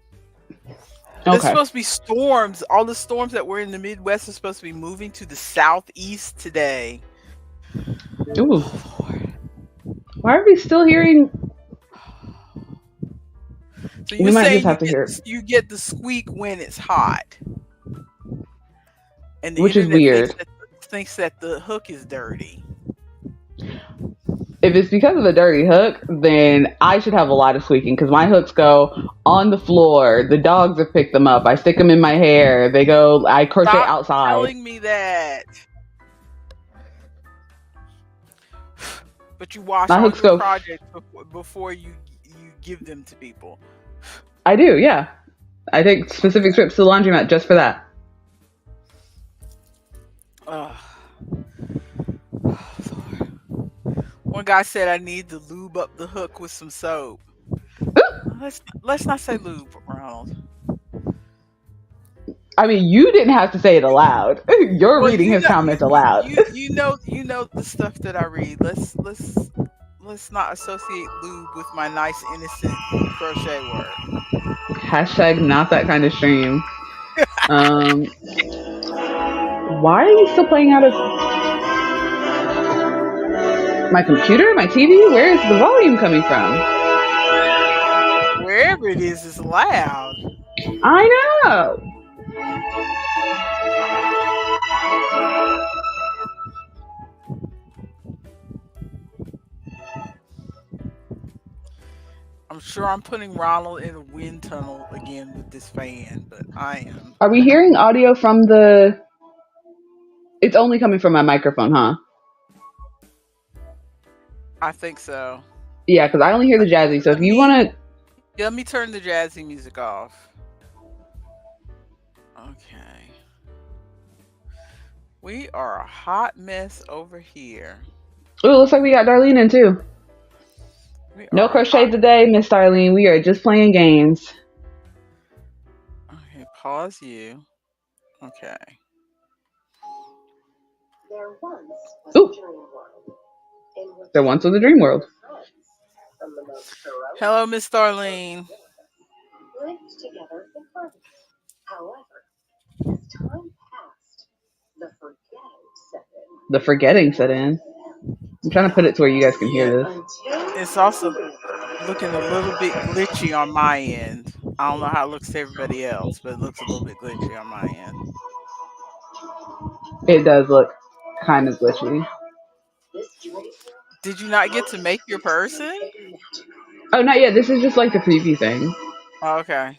Okay. There's supposed to be storms. All the storms that were in the Midwest are supposed to be moving to the southeast today. Ooh. Why are we still hearing? So you might just have to hear. You get the squeak when it's hot, and which is weird. Thinks that the hook is dirty. If it's because of a dirty hook, then I should have a lot of squeaking because my hooks go on the floor. The dogs have picked them up. I stick them in my hair. They go. I crochet Stop outside. telling me that. But you wash My all hooks your go. projects before you give them to people. I do, yeah. I take specific trips to the laundromat just for that. Oh, one guy said I need to lube up the hook with some soap. Let's not say lube, Ronald. I mean, you didn't have to say it aloud. You're reading his comments aloud. You know the stuff that I read. Let's not associate lube with my nice innocent crochet work. Hashtag not that kind of stream. Why are you still playing out of my computer, my TV? Where is the volume coming from? Wherever it is loud. I know. I'm sure I'm putting Ronald in a wind tunnel again with this fan, but I am. Are we hearing audio from the... It's only coming from my microphone, huh? I think so. Yeah, because I only hear the jazzy. So if you want to... Yeah, let me turn the jazzy music off. Okay. We are a hot mess over here. Oh, it looks like we got Darlene in too. No crochet today, Miss Darlene. We are just playing games. Okay, pause you. Okay. There once was a dream world. There once was a dream world. Hello, Miss Darlene. Lived together in harmony. However, as time passed, the forgetting set in. The forgetting set in. I'm trying to put it to where you guys can hear this. It's also looking a little bit glitchy on my end. I don't know how it looks to everybody else, but it looks a little bit glitchy on my end. It does look kind of glitchy. Did you not get to make your person? Oh, not yet. This is just like the preview thing. Oh, okay.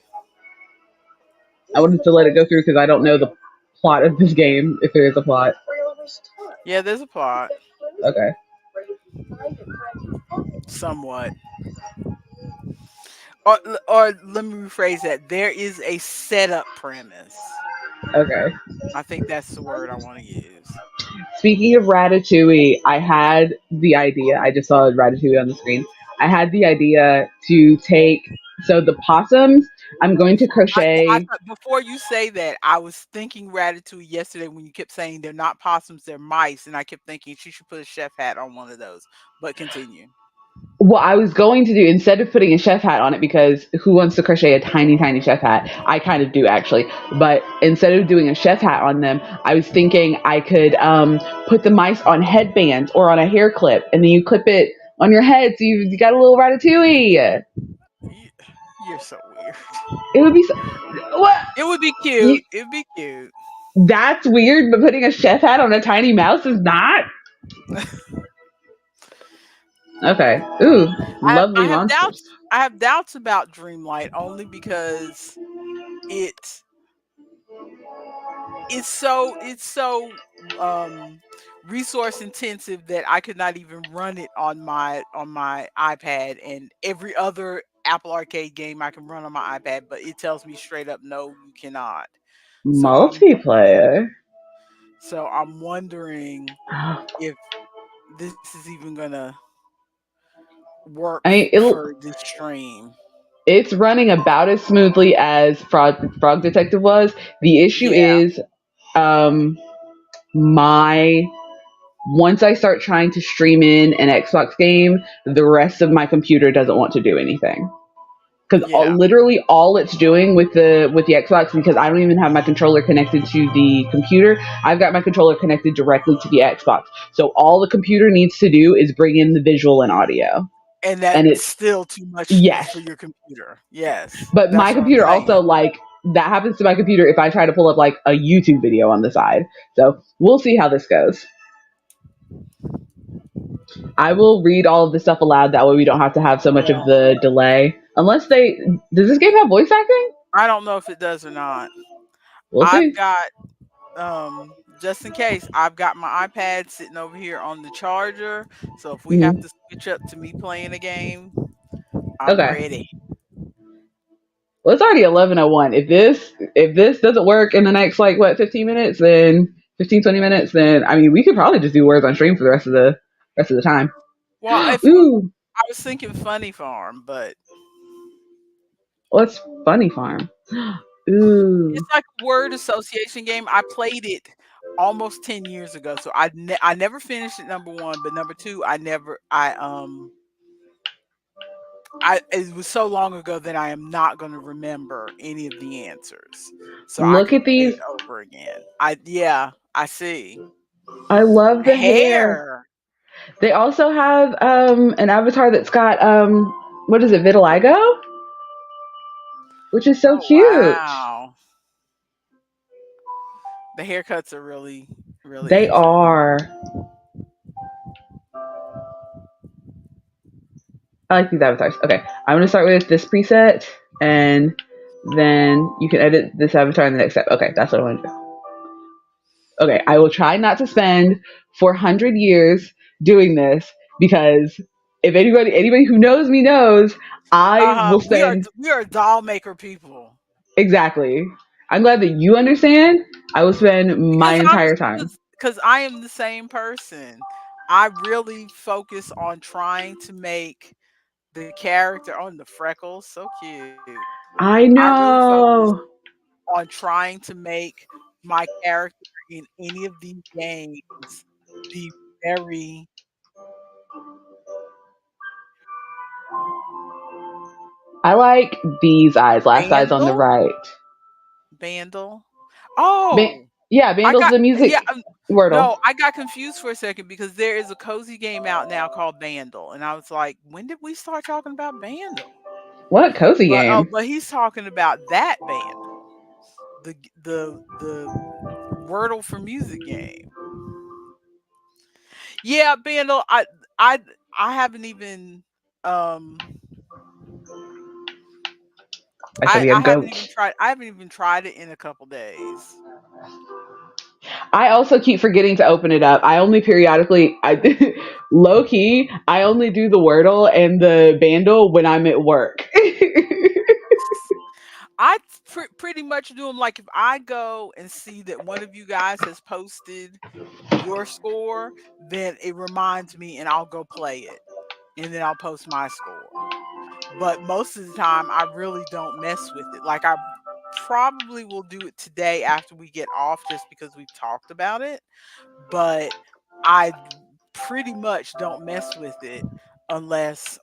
I wanted to let it go through because I don't know the plot of this game, if there is a plot. Yeah, there's a plot. Okay. Somewhat. Or let me rephrase that. There is a setup premise. Okay. I think that's the word I want to use. Speaking of Ratatouille, I had the idea. I just saw Ratatouille on the screen. I had the idea to take... So the possums, I'm going to crochet... Before you say that, I was thinking Ratatouille yesterday when you kept saying they're not possums, they're mice. And I kept thinking she should put a chef hat on one of those. But continue. What I was going to do, instead of putting a chef hat on it, because who wants to crochet a tiny, tiny chef hat? I kind of do, actually. But instead of doing a chef hat on them, I was thinking I could put the mice on headbands or on a hair clip, and then you clip it on your head so you got a little Ratatouille. You're so weird. It would be so... What? It would be cute. It would be cute. That's weird, but putting a chef hat on a tiny mouse is not? Okay. Ooh, lovely monsters. I have doubts about Dreamlight only because it's so resource intensive that I could not even run it on my iPad, and every other Apple Arcade game I can run on my iPad, but it tells me straight up no, you cannot. Multiplayer. So I'm wondering if this is even gonna work for this stream. It's running about as smoothly as Frog Detective was. The issue is once I start trying to stream in an Xbox game, the rest of my computer doesn't want to do anything. Because literally all it's doing with the Xbox, because I don't even have my controller connected to the computer, I've got my controller connected directly to the Xbox. So all the computer needs to do is bring in the visual and audio. And it's still too much for your computer. Yes. But my computer also, like, that happens to my computer if I try to pull up, like, a YouTube video on the side. So we'll see how this goes. I will read all of this stuff aloud. That way we don't have to have so much of the delay. Unless they, does this game have voice acting? I don't know if it does or not. We'll I've see. got just in case, I've got my iPad sitting over here on the charger. So if we have Mhm. to switch up to me playing a game, I'm Okay. ready. Well, it's already 11:01. If this doesn't work in the next like what 15 minutes, then 15-20 minutes, then I mean we could probably just do words on stream for the rest of the time. Well, if Ooh, I was thinking Funny Farm, but what's Funny Farm? Ooh, it's like a word association game. I played it almost 10 years ago. So I never finished it, number 1, but number 2, I it was so long ago that I am not going to remember any of the answers. So I look could at play these. it over again. I see. I love the hair. Hair. They also have an avatar that's got what is it, vitiligo, which is so Oh cute. wow. The haircuts are really, really They interesting. are. I like these avatars. Okay, I'm gonna start with this preset, and then you can edit this avatar in the next step. Okay, that's what I want to do. Okay, I will try not to spend 400 years doing this because if anybody who knows me knows, I will spend We are doll maker people. exactly. I'm glad that you understand. I will spend my entire time. Because I am the same person. I really focus on trying to make the character on the freckles so cute. I I really focus know. on trying to make my character in any of these games be very I like these eyes. Last eyes on the Vandal. right. Vandal. Ba- Oh, yeah, I Vandal's got the music yeah. wordle. No, I got confused for a second because there is a cozy game out now called Vandal, and I was like, when did we start talking about Vandal? What cozy game? But he's talking about that Vandal, the Wordle for music game. Yeah, Vandal. I I haven't even um I shall be a I haven't even goat. tried. I haven't even tried it in a couple days. I also keep forgetting to open it up. I only periodically, I low key, I only do the Wordle and the Vandal when I'm at work. I pretty much do them like if I go and see that one of you guys has posted your score, then it reminds me and I'll go play it. And then I'll post my score. But most of the time I really don't mess with it. Like I probably will do it today after we get off just because we've talked about it, but I pretty much don't mess with it unless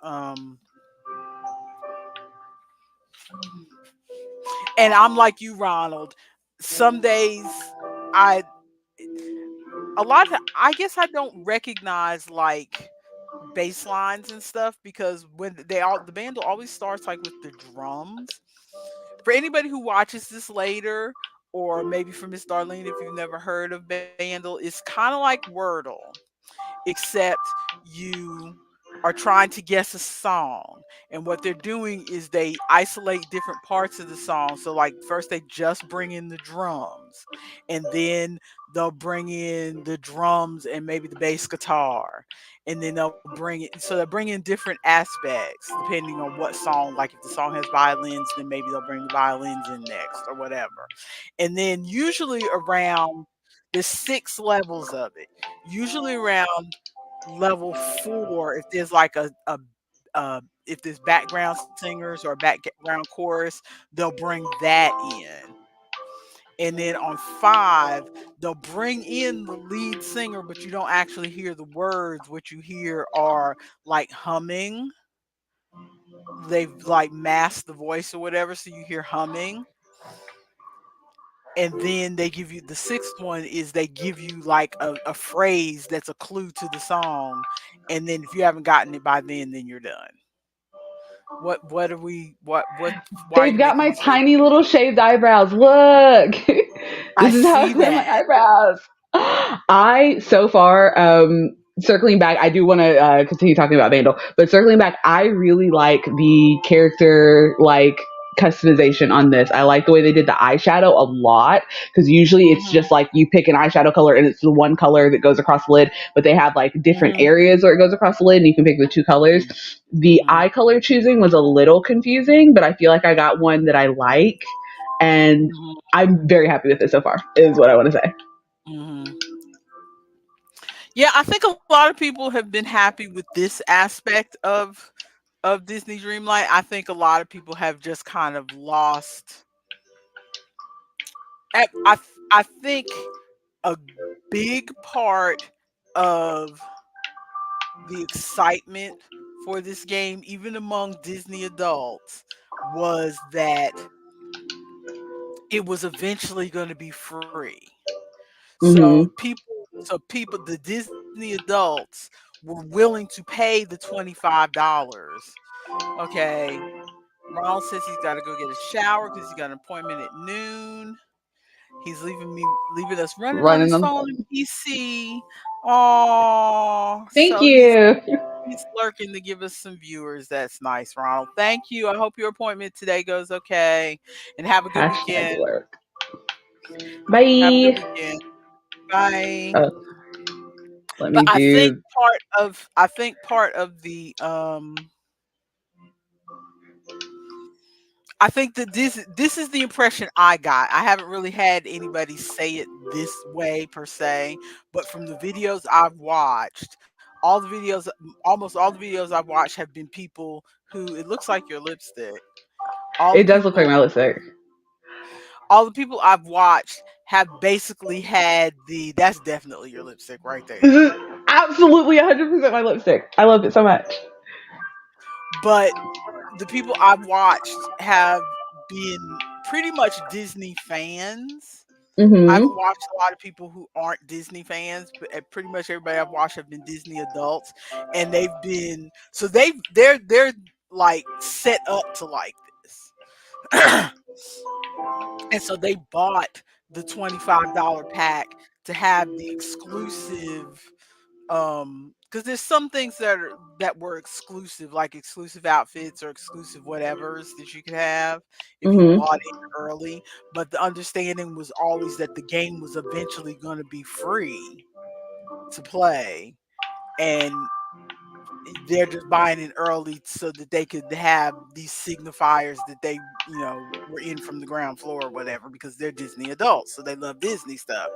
and I'm like you, Ronald. Some days I I guess I don't recognize like bass lines and stuff because when the band always starts like with the drums. For anybody who watches this later, or maybe for Miss Darlene, if you've never heard of Bandle, it's kind of like Wordle, except you are trying to guess a song. And what they're doing is they isolate different parts of the song. So, like, first they just bring in the drums, and then they'll bring in the drums and maybe the bass guitar. And then they'll bring it. So, they'll bring in different aspects depending on what song. Like, if the song has violins, then maybe they'll bring the violins in next or whatever. And then, usually around the 6 levels of it, usually around level 4, if there's like if there's background singers or background chorus, they'll bring that in. And then on 5, they'll bring in the lead singer, but you don't actually hear the words. What you hear are like humming. They've like masked the voice or whatever, so you hear humming. And then they give you the 6th one is they give you like a phrase that's a clue to the song. And then if you haven't gotten it by then you're done. What are we what why are They've you got making my these faces? tiny little shaved eyebrows. Look, I this is how I see play my that. eyebrows. I so far circling back, I do want to continue talking about Vandal, but circling back, I really like the character customization on this. I like the way they did the eyeshadow a lot, because usually it's Mhm. just like you pick an eyeshadow color and it's the one color that goes across the lid, but they have like different Mhm. areas where it goes across the lid and you can pick the two colors. Mhm. The Mhm. eye color choosing was a little confusing, but I feel like I got one that I like, and Mhm. I'm very happy with it so far, is what I want to say. Mhm. Yeah, I think a lot of people have been happy with this aspect of Disney Dreamlight. I think a lot of people have just kind of lost. I think a big part of the excitement for this game, even among Disney adults, was that it was eventually going to be free. Hmm. The Disney adults were willing to pay the $25. Okay. Ronald says he's got to go get a shower because he's got an appointment at noon. He's leaving us running on Running his them. phone and PC. Oh, Thank so he's you. he's lurking to give us some viewers. That's nice, Ronald. Thank you. I hope your appointment today goes okay, and have a good Hashtag weekend. lurk. Have a good Bye. weekend. Bye. Oh, let But me do. I think part of the I think that this is the impression I got. I haven't really had anybody say it this way per se, but from the videos I've watched, all the videos almost all the videos I've watched have been people who it looks like your lipstick. All the It does look like people my lipstick. all the people I've watched have basically had that's definitely your lipstick right This there. is absolutely 100% my lipstick. I love it so much. But the people I've watched have been pretty much Disney fans. I haven't Mm-hmm. watched a lot of people who aren't Disney fans, but pretty much everybody I've watched have been Disney adults, and they're like set up to like this, and so they bought the $25 pack to have the exclusive because there's some things that were exclusive, like exclusive outfits or exclusive whatevers that you could have if you Mm-hmm. bought in early, but the understanding was always that the game was eventually going to be free to play, and they're just buying it early so that they could have these signifiers that they were in from the ground floor or whatever, because they're Disney adults, so they love Disney stuff.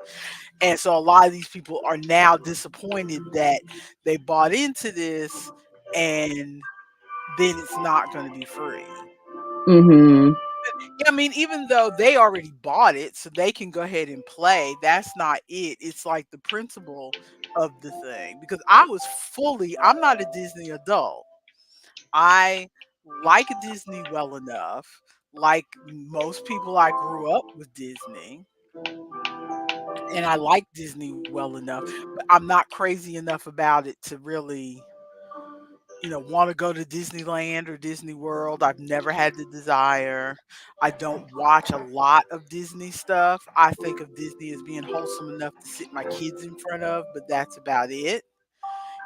And so a lot of these people are now disappointed that they bought into this and then it's not going to be free. Mm-hmm. Yeah, I mean, even though they already bought it, so they can go ahead and play, that's not it. It's like the principle of the thing. Because I'm not a Disney adult. I like Disney well enough. Like most people, I grew up with Disney. And I like Disney well enough, but I'm not crazy enough about it to really, want to go to Disneyland or Disney World. I've never had the desire. I don't watch a lot of Disney stuff. I think of Disney as being wholesome enough to sit my kids in front of, but that's about it.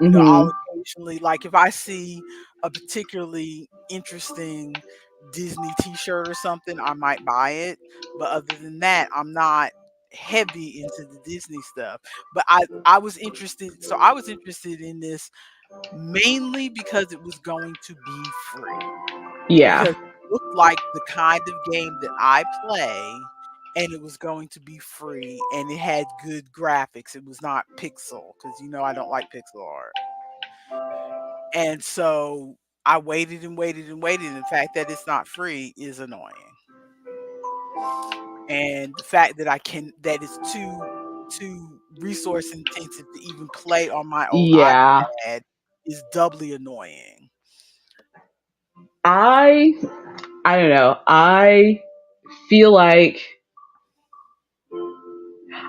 I'll Mm-hmm. occasionally, like, if I see a particularly interesting Disney T-shirt or something, I might buy it. But other than that, I'm not heavy into the Disney stuff. But I was interested. So I was interested in this mainly because it was going to be free. Yeah. Because it looked like the kind of game that I play, and it was going to be free, and it had good graphics. It was not pixel, because I don't like pixel art. And so I waited and waited and waited. And the fact that it's not free is annoying. And the fact that it's too resource intensive to even play on my old Yeah. iPad is doubly annoying. I I don't know. I feel like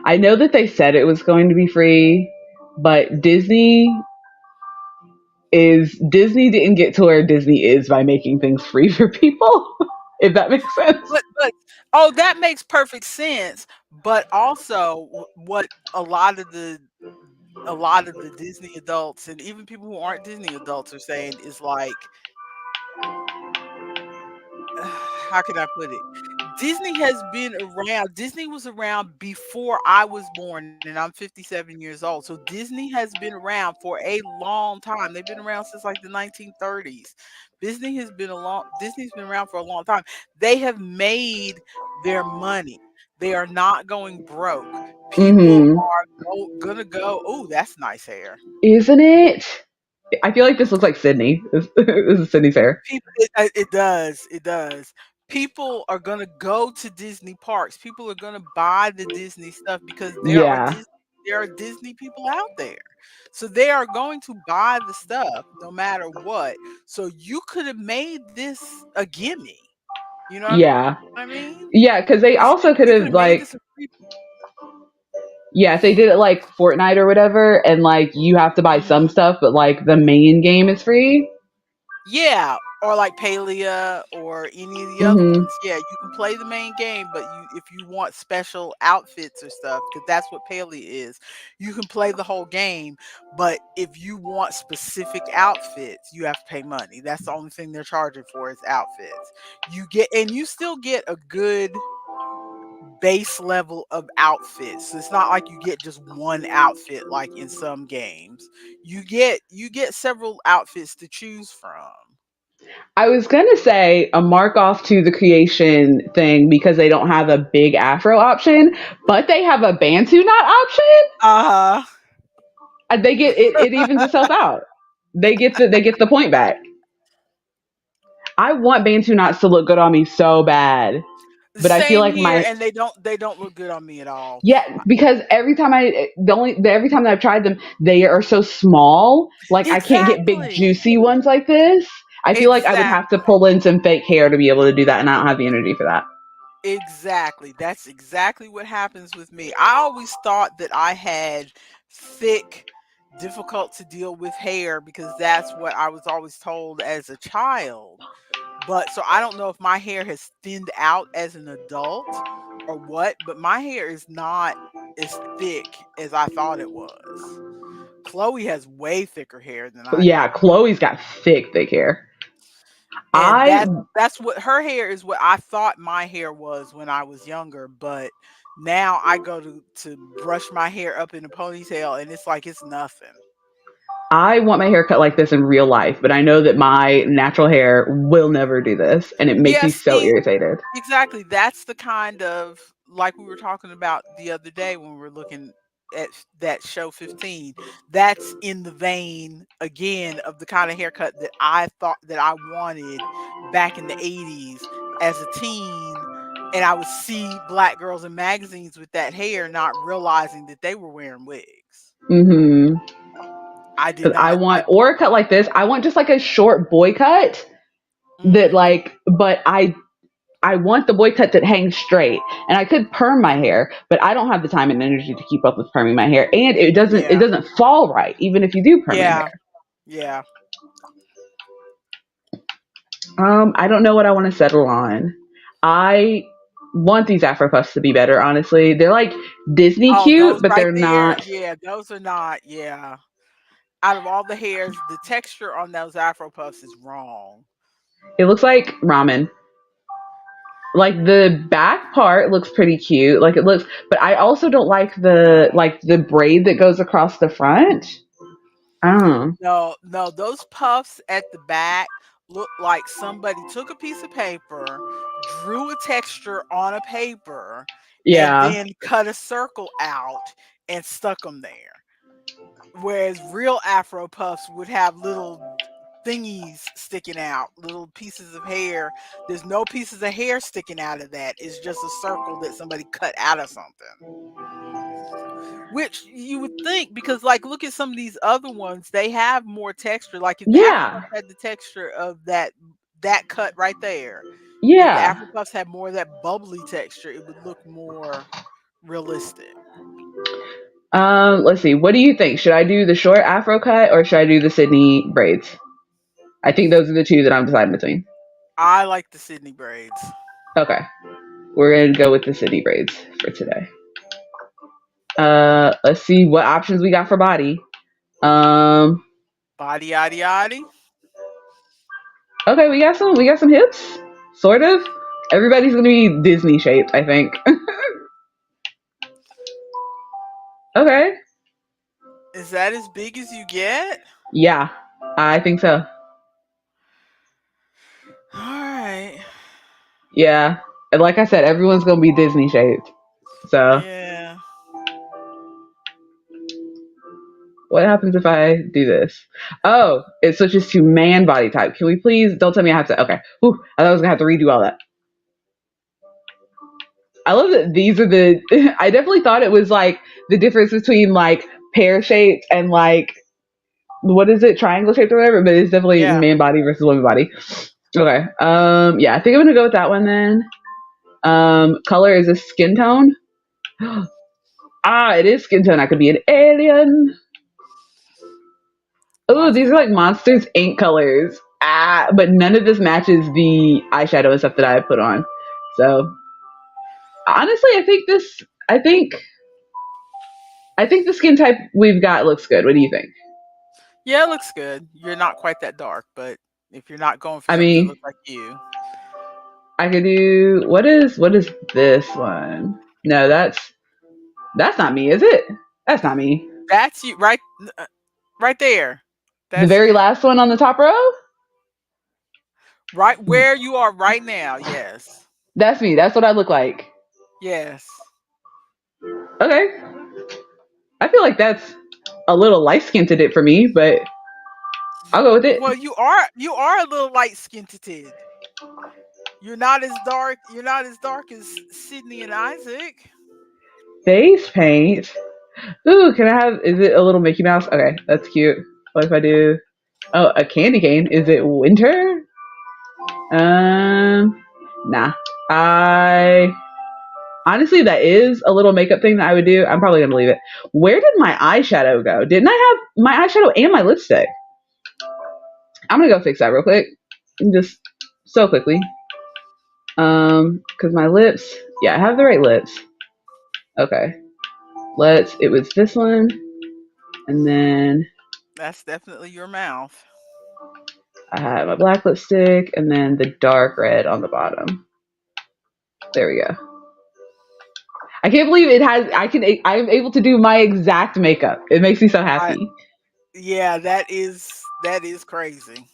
I know that they said it was going to be free, but Disney didn't get to where Disney is by making things free for people, if that makes sense. But oh, that makes perfect sense. But also, what a lot of a lot of the Disney adults and even people who aren't Disney adults are saying is like, how can I put it? Disney has been around. Disney was around before I was born, and I'm 57 years old. So Disney has been around for a long time. They've been around since like the 1930s. Disney's been around for a long time. They have made their money. They are not going broke. People Mm-hmm. are gonna go, oh, that's nice hair. Isn't it? I feel like this looks like Sydney. This is Sydney's hair. It does. People are gonna go to Disney parks. People are gonna buy the Disney stuff because Yeah. there are Disney people out there. So they are going to buy the stuff no matter what. So you could have made this a gimme. You know what Yeah. I mean? Yeah, because they also could You could have have made like, this a free. yeah, if they did it like Fortnite or whatever, and like you have to buy some Mhm. stuff, but like the main game is free. Yeah, or like Palia or any of the other Mm-hmm. ones. Yeah, you can play the main game, but if you want special outfits or stuff, because that's what Palia is, you can play the whole game. But if you want specific outfits, you have to pay money. That's the only thing they're charging for is outfits. You still get a good base level of outfits. So it's not like you get just one outfit like in some games. You get several outfits to choose from. I was gonna say a mark off to the creation thing because they don't have a big afro option, but they have a bantu knot option. Uh-huh. They get it. It evens itself out. They get the point back. I want bantu knots to look good on me so bad, but I feel Same like here, my and they don't look good on me at all. yeah, because every time that I've tried them, they are so small. Like I can't get big Exactly. juicy ones like this. I feel like I would have to Exactly. pull in some fake hair to be able to do that, and I don't have the energy for that. Exactly. That's exactly what happens with me. I always thought that I had thick, difficult to deal with hair because that's what I was always told as a child. But so I don't know if my hair has thinned out as an adult or what, but my hair is not as thick as I thought it was. Chloe has way thicker hair than I Yeah, do. Chloe's got thick hair. And I that's what her hair is, what I thought my hair was when I was younger, but now I go to brush my hair up in a ponytail and it's like it's nothing. I want my hair cut like this in real life, but I know that my natural hair will never do this, and it makes Yeah, me so see, irritated. exactly. That's the kind of, like we were talking about the other day when we were looking at that show 15. That's in the vein again of the kind of haircut that I thought that I wanted back in the 80s as a teen. And I would see black girls in magazines with that hair, not realizing that they were wearing wigs. Mm-hmm. I did Because I not. want or a cut like this. I want just like a short boy cut that Mhm. like, but I want the boy cut that hangs straight, and I could perm my hair, but I don't have the time and energy to keep up with perming my hair, and it Yeah. doesn't fall right even if you do perm your Yeah. hair. Yeah. I don't know what I want to settle on. I want these Afro puffs to be better. Honestly, they're like Disney Oh, cute, those but right they're there. not. Yeah, those are not. Yeah. Out of all the hairs, the texture on those Afro puffs is wrong. It looks like ramen. Like the back part looks pretty cute. Like it looks, but I also don't like the braid that goes across the front. I don't know. No, no, those puffs at the back look like somebody took a piece of paper, drew a texture on a paper, and Yeah. then cut a circle out and stuck them there. Whereas real Afro puffs would have little thingies sticking out, little pieces of hair. There's no pieces of hair sticking out of that. It's just a circle that somebody cut out of something. Which you would think, because like look at some of these other ones, they have more texture. Like if the Afro Yeah. Puffs had the texture of that cut right there, if the Yeah. Afro Puffs had more of that bubbly texture, it would look more realistic. Let's see. What do you think? Should I do the short Afro cut or should I do the Sydney braids? I think those are the two that I'm deciding between. I like the Sydney braids. Okay. We're going to go with the Sydney braids for today. Let's see what options we got for body. Um, Body, yaddy, yaddy. okay, we got some hips, sort of. Everybody's gonna be Disney shaped, I think. Okay, Is that as big as you get? yeah, I think so. All right. Yeah, and like I said, everyone's gonna be Disney shaped. So, Yeah. what happens if I do this? Oh, it switches to man body type. Can we please don't tell me I have to? Okay, whew, I thought I was gonna have to redo all that. I love that these are the. I definitely thought it was like the difference between like pear shaped and like what is it, triangle shaped or whatever, but it's definitely Yeah. man body versus woman body. Okay. Yeah, I think I'm gonna go with that one then. Color is a skin tone. It is skin tone. I could be an alien. Oh, these are like Monsters Inc. colors. But none of this matches the eyeshadow and stuff that I put on. So honestly, I think the skin type we've got looks good. What do you think? Yeah, it looks good. You're not quite that dark, but if you're not going for I something that mean, looks like you. I could do what is this one? No, that's not me, is it? That's not me. That's you right there. The That's very you. last one on the top row? Right where you are right now. Yes. That's me. That's what I look like. Yes. Okay. I feel like that's a little light skinned it for me, but I'll go with it. Well, you are a little light skinned. You're not as dark. You're not as dark as Sydney and Isaac. Face paint. Ooh, can I have, is it a little Mickey Mouse? Okay, that's cute. What if I do, oh, a candy cane? Is it winter? Nah. Honestly, that is a little makeup thing that I would do. I'm probably going to leave it. Where did my eyeshadow go? Didn't I have my eyeshadow and my lipstick? I'm going to go fix that real quick. Just so quickly. Because my lips, yeah, I have the right lips. Okay. It was this one. And then That's definitely your mouth. I have my black lipstick and then the dark red on the bottom. There we go. I can't believe I'm able to do my exact makeup. It makes me so happy. Yeah, that is crazy.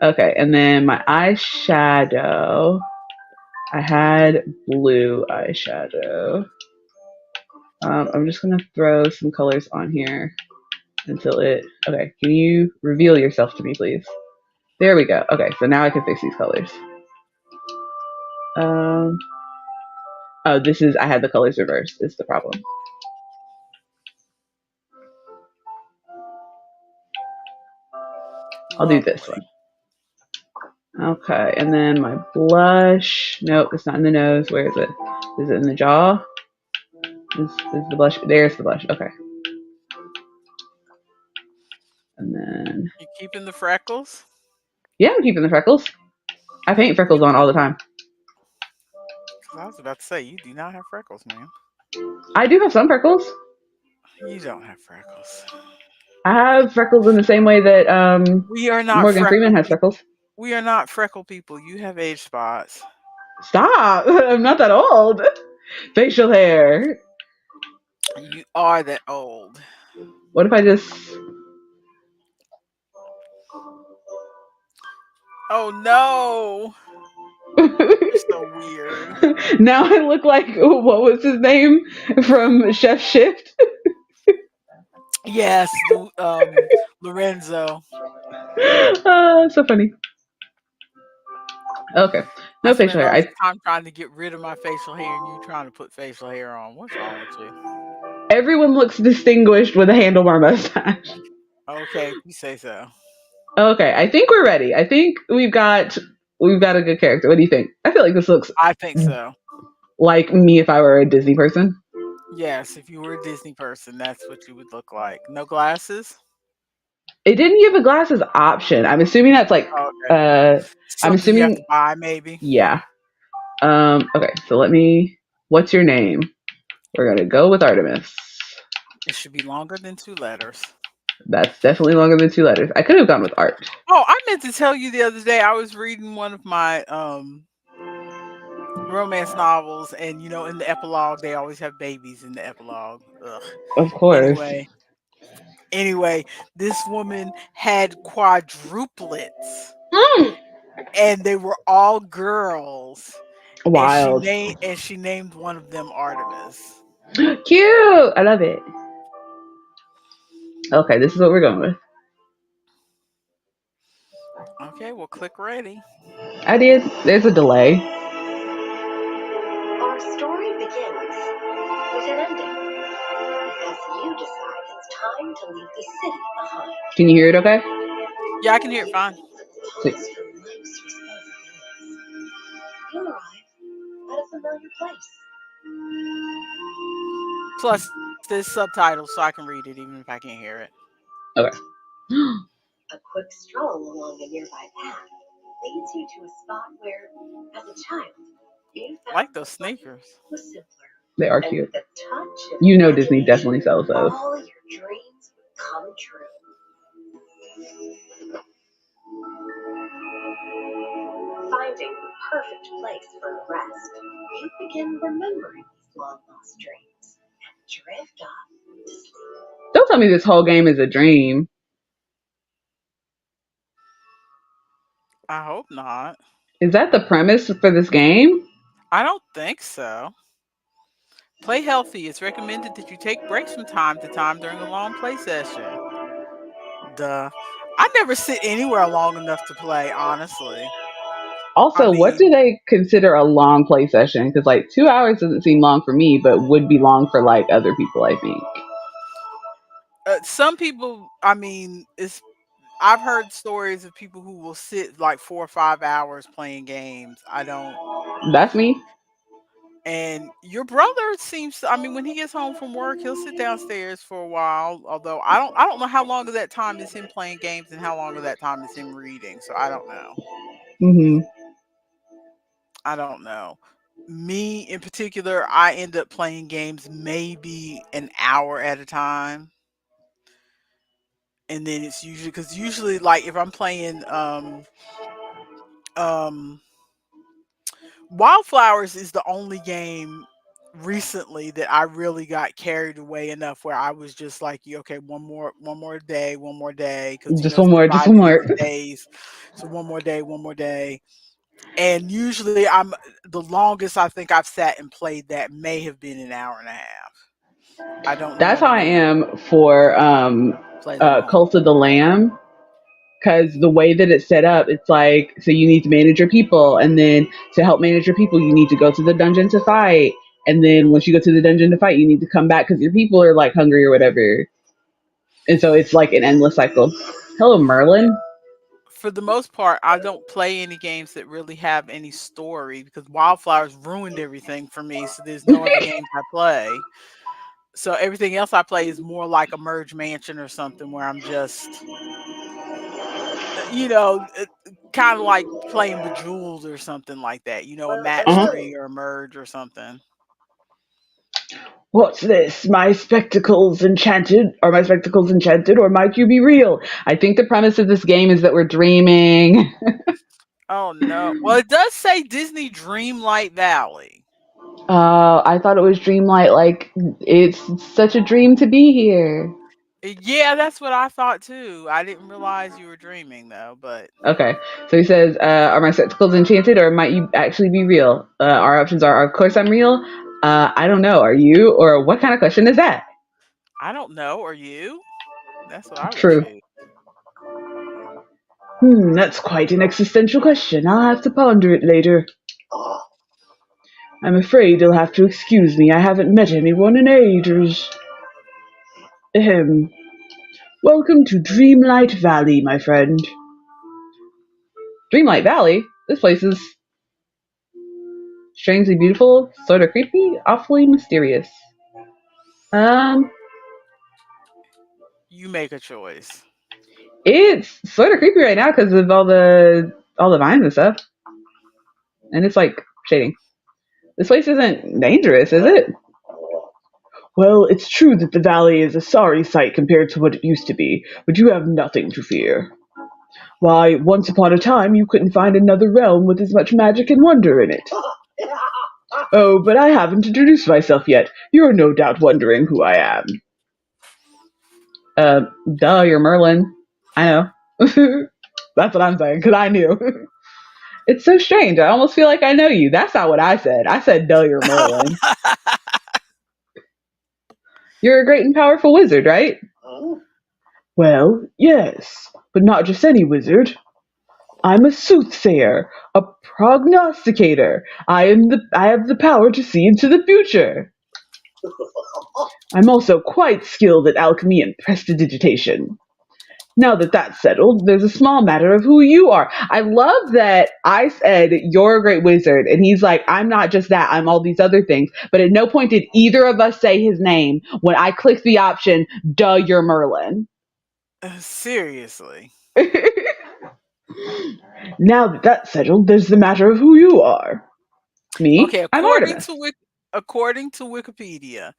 Okay, and then my eyeshadow. I had blue eyeshadow. I'm just gonna throw some colors on here until it. Okay, can you reveal yourself to me, please? There we go. Okay, so now I can fix these colors. Oh, this is, I had the colors reversed, is the problem. I'll do this one. Okay, and then my blush. Nope, it's not in the nose. Where is it? Is it in the jaw? Is the blush? There's the blush. Okay. And then. You keeping the freckles? Yeah, I'm keeping the freckles. I paint freckles on all the time. I was about to say, you do not have freckles, man. I do have some freckles. You don't have freckles. I have freckles in the same way that we are not Morgan Freeman has freckles. We are not freckle people. You have age spots. Stop! I'm not that old. Facial hair. You are that old. What if I just... Oh no! You're so weird. Now I look like, what was his name from Chef Shift? Yes, Lorenzo. So funny. Okay, no facial hair. I'm trying to get rid of my facial hair, and you trying to put facial hair on. What's wrong with you? Everyone looks distinguished with a handlebar mustache. Okay, you say so. Okay, I think we're ready. I think we've got a good character. What do you think? I feel like this looks. I think so. Like me if I were a Disney person. Yes, if you were a Disney person, that's what you would look like. No glasses? It didn't give a glasses option. I'm assuming that's like I'm assuming you have to buy maybe. Yeah. Okay, so what's your name? We're gonna go with Artemis. It should be longer than 2 letters. That's definitely longer than 2 letters. I could have gone with art. Oh, I meant to tell you the other day I was reading one of my romance novels, and in the epilogue they always have babies in the epilogue. Ugh. Of course. Anyway, this woman had quadruplets, Mm. and they were all girls. Wild. And she named one of them Artemis. Cute. I love it. Okay, this is what we're going with. Okay, well, click ready. I did. There's a delay. Our story begins with an ending as you decide it's time to leave the city behind. Can you hear it okay? Yeah, I can hear it fine. Sweet. Pause from life's responsibilities. You arrive at a familiar place. Plus, there's subtitles, so I can read it even if I can't hear it. Okay. A quick stroll along a nearby path leads you to a spot where, as a child, you I found like those sneakers. was simpler. They are And cute. with a touch of You know Disney imagination, definitely sells those. all your dreams would come true. Finding the perfect place for a rest, you begin remembering these long lost dreams and drift off to sleep. Don't tell me this whole game is a dream. I hope not. Is that the premise for this game? I don't think so. Play healthy. It's recommended that you take breaks from time to time during a long play session. Duh. I never sit anywhere long enough to play, honestly. Also, what do they consider a long play session? Because 2 hours doesn't seem long for me, but would be long for other people, I think. Some people, I've heard stories of people who will sit 4 or 5 hours playing games. I don't. That's me. And your brother seems, when he gets home from work, he'll sit downstairs for a while. Although I don't know how long of that time is him playing games and how long of that time is him reading. So I don't know. Mm-hmm. I don't know. Me in particular, I end up playing games maybe an hour at a time. And then it's usually if I'm playing Wildflowers is the only game recently that I really got carried away enough where I was just like, okay, one more day, because Just it's one more. divided into days. So one more day. And usually the longest I think I've sat and played that may have been an hour and a half. I don't That's how I am for Cult of the Lamb. Because the way that it's set up, it's so you need to manage your people, and then to help manage your people, you need to go to the dungeon to fight, and then once you go to the dungeon to fight, you need to come back because your people are hungry or whatever, and so it's an endless cycle. Hello, Merlin. For the most part, I don't play any games that really have any story because Wildflowers ruined everything for me. So there's no other games I play. So everything else I play is more like a Merge Mansion or something where I'm just, kind of like playing Bejeweled or something like that. A match 3 or a Merge or something. What's this? My spectacles enchanted? Are my spectacles enchanted, or might you be real? I think the premise of this game is that we're dreaming. Oh, no. Well, it does say Disney Dreamlight Valley. I thought it was Dreamlight. It's such a dream to be here. Yeah, that's what I thought too. I didn't realize you were dreaming though, but... Okay. So he says, are my spectacles enchanted, or might you actually be real? Our options are, of course I'm real. I don't know. Are you? Or what kind of question is that? I don't know. Are you? That's what I would True. choose. That's quite an existential question. I'll have to ponder it later. I'm afraid you'll have to excuse me. I haven't met anyone in ages. Ahem. Welcome to Dreamlight Valley, my friend. Dreamlight Valley? This place is strangely beautiful, sort of creepy, awfully mysterious. You make a choice. It's sort of creepy right now because of all the vines and stuff, and it's shading. This place isn't dangerous, is it? Well, it's true that the valley is a sorry sight compared to what it used to be, but you have nothing to fear. Why, once upon a time you couldn't find another realm with as much magic and wonder in it. Oh, but I haven't introduced myself yet. You're no doubt wondering who I am. Duh, you're Merlin. I know. That's what I'm saying, because I knew. It's so strange. I almost feel like I know you. That's not what I said. I said, duh, you're Merlin. You're a great and powerful wizard, right? Well, yes, but not just any wizard. I'm a soothsayer, a prognosticator. I have the power to see into the future. I'm also quite skilled at alchemy and prestidigitation. Now that that's settled, there's a small matter of who you are. I love that I said you're a great wizard, and he's like, I'm not just that, I'm all these other things. But at no point did either of us say his name when I clicked the option, duh, you're Merlin. Seriously. Now that that's settled, there's the matter of who you are. Me? Okay, I'm Artemis. according to Wikipedia,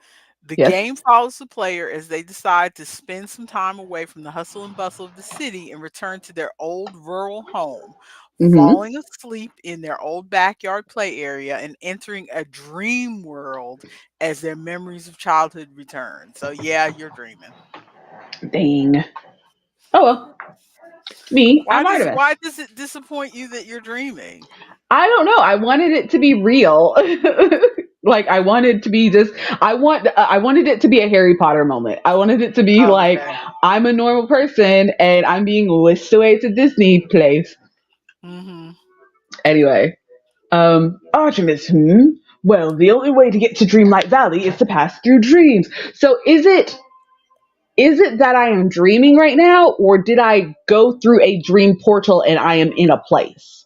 the Yes. game follows the player as they decide to spend some time away from the hustle and bustle of the city and return to their old rural home, falling asleep in their old backyard play area and entering a dream world as their memories of childhood return. So yeah, you're dreaming. Dang. Oh well. Me, I'm Artemis. Why does it disappoint you that you're dreaming? I don't know. I wanted it to be real. Like I wanted to be just. I wanted it to be a Harry Potter moment. I wanted it to be like Okay. I'm a normal person and I'm being whisked away to Disney place. Mm-hmm. Anyway, Artemis. Well, the only way to get to Dreamlight Valley is to pass through dreams. So is it that I am dreaming right now, or did I go through a dream portal and I am in a place?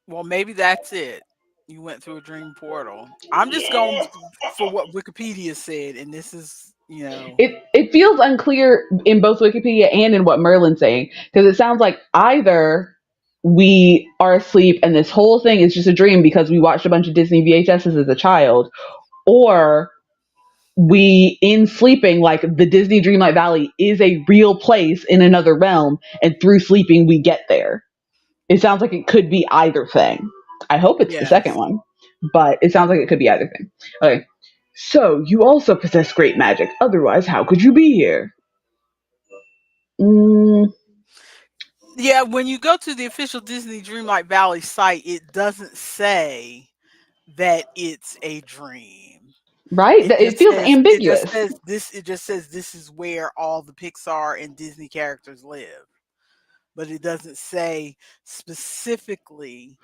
Well, maybe that's it. You went through a dream portal. I'm just going for what Wikipedia said, and this is, It feels unclear in both Wikipedia and in what Merlin's saying because it sounds like either we are asleep and this whole thing is just a dream because we watched a bunch of Disney VHSs as a child, or we in sleeping like the Disney Dreamlight Valley is a real place in another realm, and through sleeping we get there. It sounds like it could be either thing. I hope it's the second yes. one, but it sounds like it could be either thing. Okay. So, you also possess great magic. Otherwise, how could you be here? Mm, Yeah, when you go to the official Disney Dreamlight Valley site, it doesn't say that it's a dream. right? It feels ambiguous. It just says this is where all the Pixar and Disney characters live. But it doesn't say specifically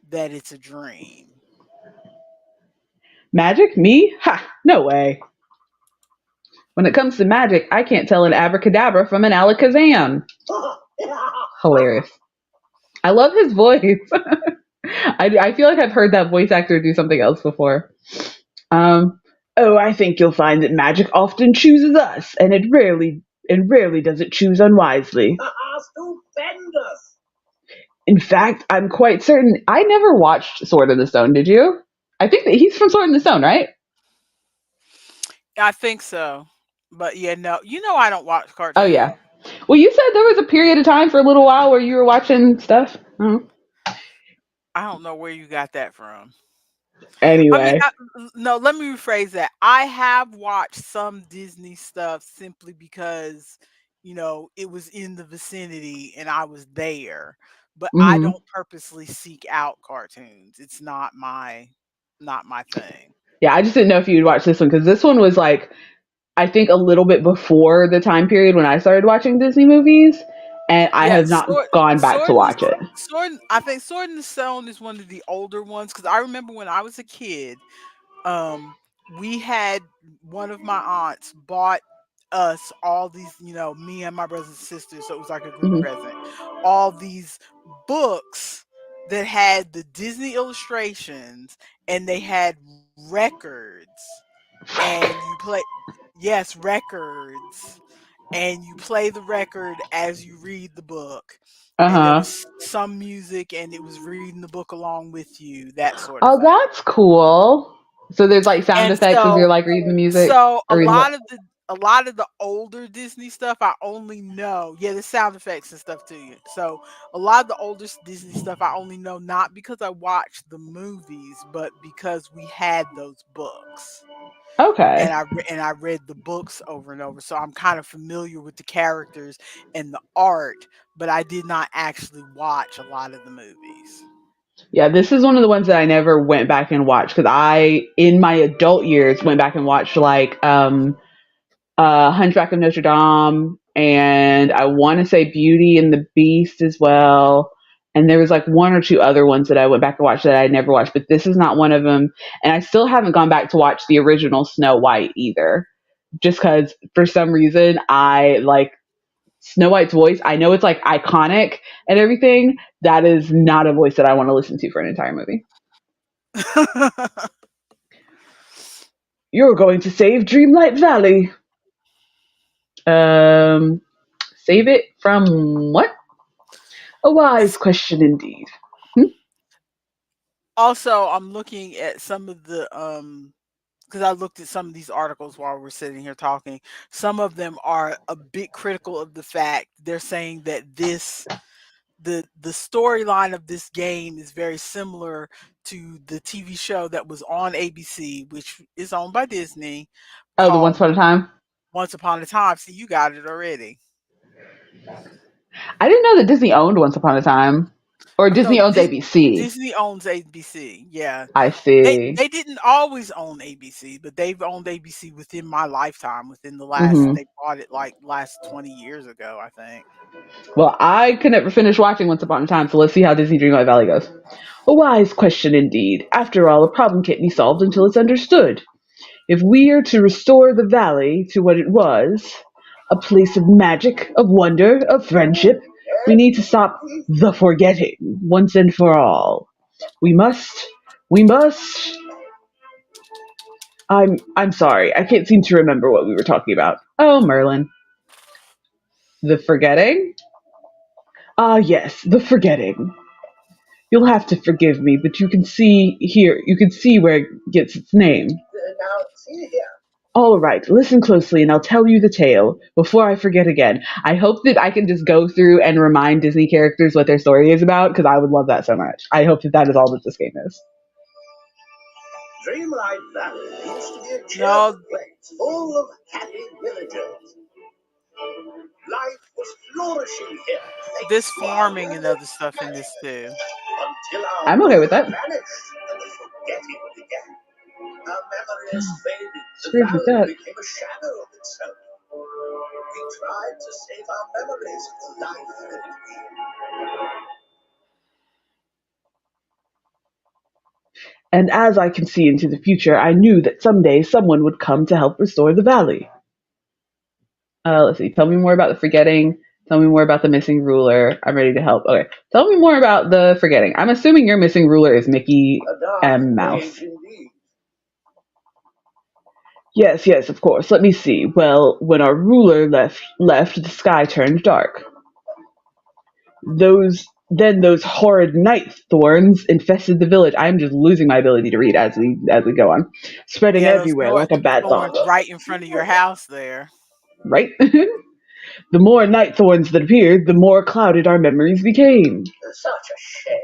that it's a dream. Magic? Me? Ha! No way. When it comes to magic, I can't tell an abracadabra from an alakazam. Hilarious. I love his voice. I feel like I've heard that voice actor do something else before. I think you'll find that magic often chooses us, and it rarely does it choose unwisely. In fact, I'm quite certain I never watched Sword in the Stone. Did you? I think that he's from Sword in the Stone, right? I think so. But yeah, no. I don't watch Oh cartoons. yeah. Well, you said there was a period of time for a little while where you were watching stuff. I don't know where you got that from. Anyway, No, let me rephrase that. I have watched some Disney stuff simply because, it was in the vicinity and I was there. But I hmm don't purposely seek out cartoons. It's not my thing. yeah, I just didn't know if you'd watch this one because this one was like I think a little bit before the time period when I started watching Disney movies, and I Yeah, have not gone back to watch it. I think Sword in the Stone is one of the older ones because I remember when I was a kid, we had one of my aunts bought us all these, me and my brothers and sisters, so it was like a group hmm present, all these books that had the Disney illustrations and they had records and you play, yes, records, and you play the record as you read the book, Uh and there huh. was some music and it was reading the book along with you, that sort of Oh, thing. that's cool. So there's like sound And effects as you're like reading the music so or reading the. a lot of the older Disney stuff I only know. Yeah, the sound effects and stuff too. So a lot of the older Disney stuff I only know not because I watched the movies, but because we had those books. Okay. And I read the books over and over, so I'm kind of familiar with the characters and the art, but I did not actually watch a lot of the movies. Yeah, this is one of the ones that I never went back and watched because I, in my adult years, went back and watched like Hunchback of Notre Dame, and I want to say Beauty and the Beast as well. And there was like one or two other ones that I went back and watched that I never watched, but this is not one of them. And I still haven't gone back to watch the original Snow White either, just because for some reason I like Snow White's voice. I know it's like iconic and everything. That is not a voice that I want to listen to for an entire movie. You're going to save Dreamlight Valley. Save it from what? A wise question indeed. Also, I'm looking at some of the because I looked at some of these articles while we're sitting here talking. Some of them are a bit critical of the fact they're saying that the storyline of this game is very similar to the TV show that was on ABC, which is owned by Disney, Oh, the Once called Upon a Time? Once Upon a Time. See, you got it already. I didn't know that Disney owned Once Upon a Time. Or Oh, no, Disney owns ABC. Disney owns ABC. Yeah. I see. They didn't always own ABC, but they've owned ABC within my lifetime, within the last Hmm. they bought it like last 20 years ago, I think. Well, I could never finish watching Once Upon a Time, so let's see how Disney Dreamlight Valley goes. A wise question indeed. After all, a problem can't be solved until it's understood. If we are to restore the valley to what it was, a place of magic, of wonder, of friendship, we need to stop the forgetting once and for all. We must. I'm sorry, I can't seem to remember what we were talking about. Oh, Merlin. The forgetting? Ah, yes, the forgetting. You'll have to forgive me, but you can see where it gets its name. Now, see here. All right, listen closely and I'll tell you the tale before I forget again. I hope that I can just go through and remind Disney characters what their story is about because I would love that so much. I hope that that is all that this game is. Dreamlight Valley used to be a cheerful No, place full of happy villagers. Life was flourishing here. this farming and other stuff in this too. Until our I'm okay with that. vanished and the forgetting began. Our memories faded. The Screwed with valley that. became a shadow of itself. We tried to save our memories of the life that had been. And as I can see into the future, I knew that someday someone would come to help restore the valley. Let's see. Tell me more about the forgetting. Tell me more about the missing ruler. I'm ready to help. Okay. Tell me more about the forgetting. I'm assuming your missing ruler is Mickey A dark M. Mouse. age indeed. Yes, of course. Let me see. Well, when our ruler left, the sky turned dark. Those horrid night thorns infested the village. I'm just losing my ability to read as we go on, spreading Yeah, everywhere like a bad thorns thought. right in front of your house there. Right? The more night thorns that appeared, the more clouded our memories became. Such a shame.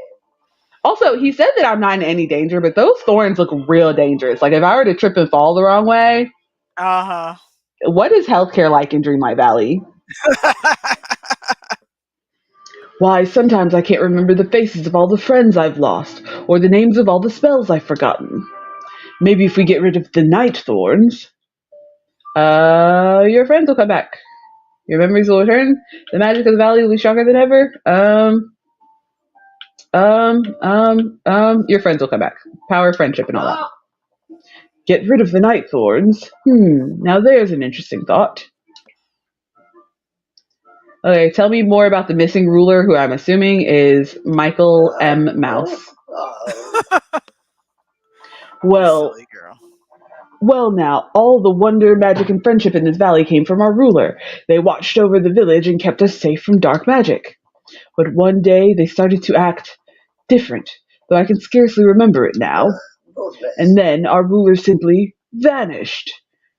Also, he said that I'm not in any danger, but those thorns look real dangerous. Like if I were to trip and fall the wrong way, Uh-huh. what is healthcare like in Dreamlight Valley? Why, sometimes I can't remember the faces of all the friends I've lost, or the names of all the spells I've forgotten. Maybe if we get rid of the night thorns, your friends will come back. Your memories will return. The magic of the valley will be stronger than ever. Your friends will come back. Power, friendship, and all that. Get rid of the night thorns. Now there's an interesting thought. Okay, tell me more about the missing ruler, who I'm assuming is Michael M. Mouse. Well, Silly girl. well now, all the wonder, magic, and friendship in this valley came from our ruler. They watched over the village and kept us safe from dark magic. But one day they started to act different, though I can scarcely remember it now. And then our ruler simply vanished.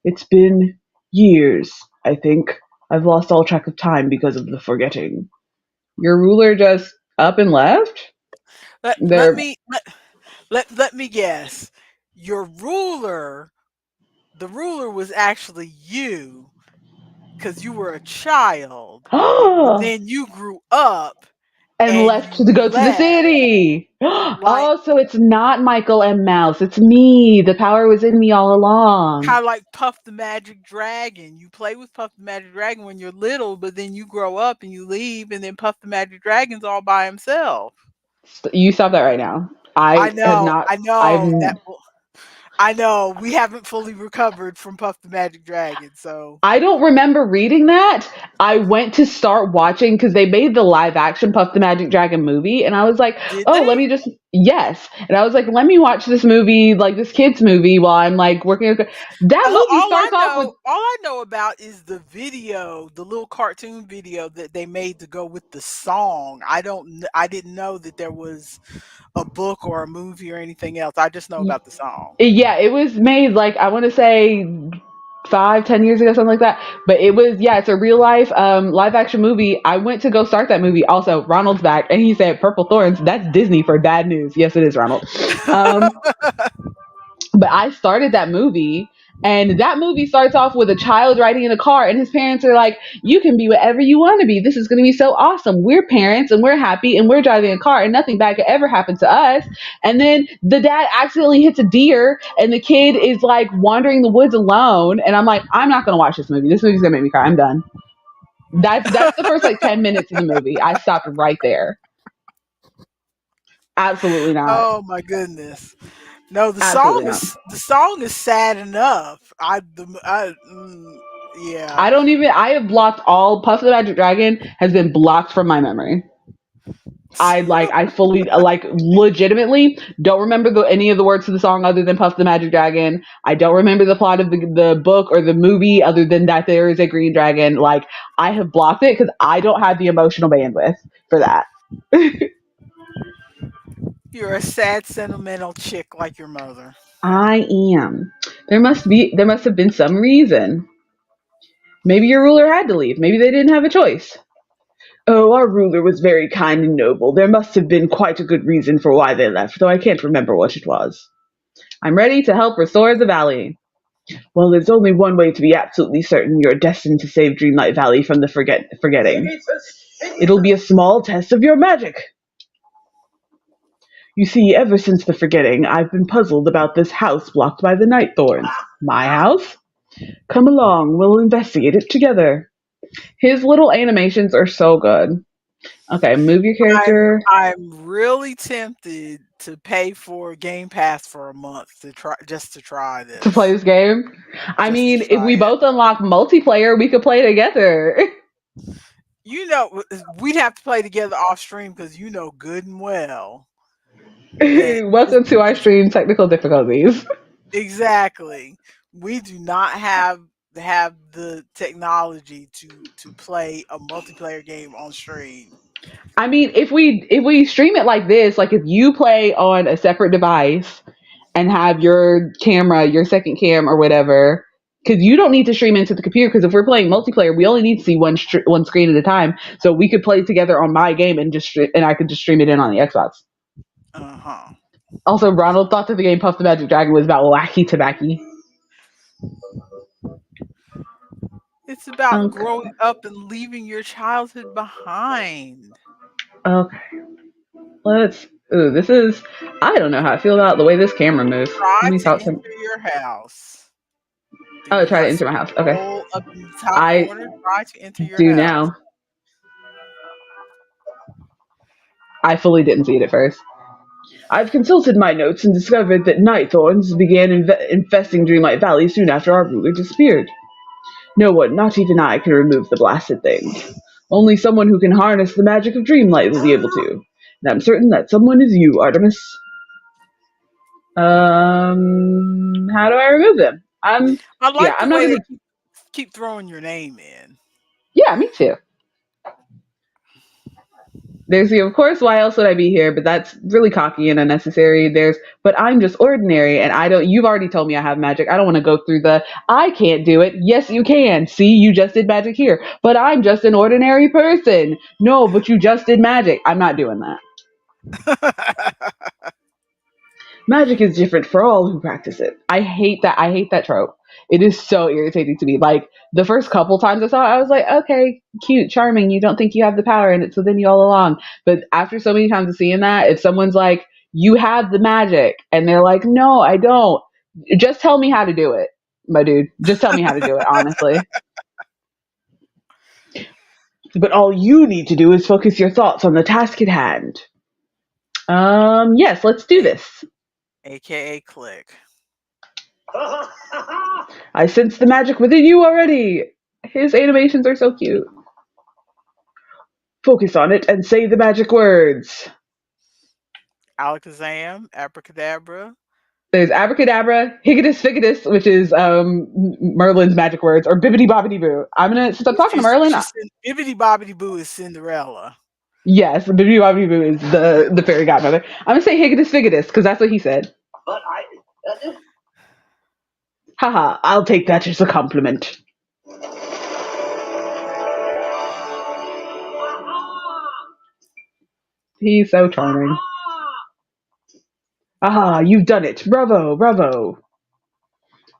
It's been years, I think. I've lost all track of time because of the forgetting. Your ruler just up and left? Let let There. me let, let me guess. Your ruler, the ruler was actually you because you were a child, but And then you grew up and left you to go to the left. city. Like Oh, so it's not Michael and Mouse. It's me. The power was in me all along. kind of like Puff the Magic Dragon. You play with Puff the Magic Dragon when you're little, but then you grow up and you leave, and then Puff the Magic Dragon's all by himself. You stop that right now. I have not. I know that. I'm. I know we haven't fully recovered from Puff the Magic Dragon, so I don't remember reading that. I went to start watching because they made the live action Puff the Magic Dragon movie, and I was like, did oh, let they? me just yes. And I was like, let me watch this movie, like this kids movie, while I'm like working. That movie starts off with All I know about is the video, the little cartoon video that they made to go with the song. I didn't know that there was a book or a movie or anything else. I just know about the song. yeah, it was made like I want to say 5, 10 years ago, something like that. But it was yeah, it's a real life live action movie. I went to go start that movie. Also, Ronald's back, and he said Purple Thorns. That's Disney for bad news. Yes, it is, Ronald. Um, but I started that movie. And that movie starts off with a child riding in a car, and his parents are like, you can be whatever you want to be. This is going to be so awesome. We're parents, and we're happy, and we're driving a car, and nothing bad could ever happen to us. And then the dad accidentally hits a deer, and the kid is like wandering the woods alone. And I'm like, I'm not going to watch this movie. This movie's going to make me cry. I'm done. That's the first like 10 minutes of the movie. I stopped right there. Absolutely not. Oh my goodness. No, Absolutely not. the song is sad enough. Yeah. I don't even. I have blocked all. Puff the Magic Dragon has been blocked from my memory. I fully like legitimately don't remember any of the words to the song other than Puff the Magic Dragon. I don't remember the plot of the book or the movie other than that there is a green dragon. Like I have blocked it because I don't have the emotional bandwidth for that. You're a sad sentimental chick like your mother. I am. There must have been some reason. Maybe your ruler had to leave. Maybe they didn't have a choice. Oh, our ruler was very kind and noble. There must have been quite a good reason for why they left, though I can't remember what it was. I'm ready to help restore the valley. Well, there's only one way to be absolutely certain you're destined to save Dreamlight Valley from the forgetting. It'll be a small test of your magic. You see, ever since the forgetting, I've been puzzled about this house blocked by the night thorns. My house? Come along, we'll investigate it together. His little animations are so good. Okay, move your character I'm really tempted to pay for Game Pass for a month to try to play this. this game. I Just to mean, if try we it. both unlock multiplayer, we could play together. You know, we'd have to play together off stream because you know good and well that Welcome to our stream technical difficulties. exactly. We do not have the technology to play a multiplayer game on stream. I mean, if we stream it like this, like if you play on a separate device and have your camera, your second cam or whatever, because you don't need to stream into the computer. Because if we're playing multiplayer, we only need to see one screen at a time. So we could play together on my game and and I could just stream it in on the Xbox. Uh-huh. Also, Ronald thought that the game Puff the Magic Dragon was about wacky tobacco. It's about Okay. growing up and leaving your childhood behind. Okay. Let's. Ooh, this is. I don't know how I feel about the way this camera moves. Let Try me to talk to. enter your house. Do Oh, you try to not enter see my the house. Okay. scroll up in the top I corner? Try to enter your do house. now. I fully didn't see it at first. I've consulted my notes and discovered that night thorns began infesting Dreamlight Valley soon after our ruler disappeared. No one, not even I, can remove the blasted things. Only someone who can harness the magic of Dreamlight will be able to. And I'm certain that someone is you, Artemis. How do I remove them? I Yeah, like the I'm not way they gonna. keep throwing your name in. Yeah, me too. There's the, of course, why else would I be here? But that's really cocky and unnecessary. There's, but I'm just ordinary and I don't, you've already told me I have magic. I don't want to go through the, I can't do it. Yes, you can. See, you just did magic here. But I'm just an ordinary person. No, but you just did magic. I'm not doing that. Magic is different for all who practice it. I hate that. I hate that trope. It is so irritating to me. Like the first couple times I saw it, I was like, okay, cute, charming. You don't think you have the power and it's within you all along. But after so many times of seeing that, if someone's like, you have the magic, and they're like, no, I don't, just tell me how to do it, my dude. Just tell me how to do it, honestly. But all you need to do is focus your thoughts on the task at hand. Yes, let's do this. AKA click. I sense the magic within you already. His animations are so cute. Focus on it and say the magic words. Alakazam, abracadabra. There's abracadabra, higatus figatus, which is Merlin's magic words, or bibbidi bobbidi boo. Since I'm talking to Merlin. Bibbidi bobbidi boo is Cinderella. Yes, bibbidi bobbidi boo is the fairy godmother. I'm gonna say higatus figatus because that's what he said. But Haha, I'll take that as a compliment. He's so charming. Aha, you've done it. Bravo, bravo.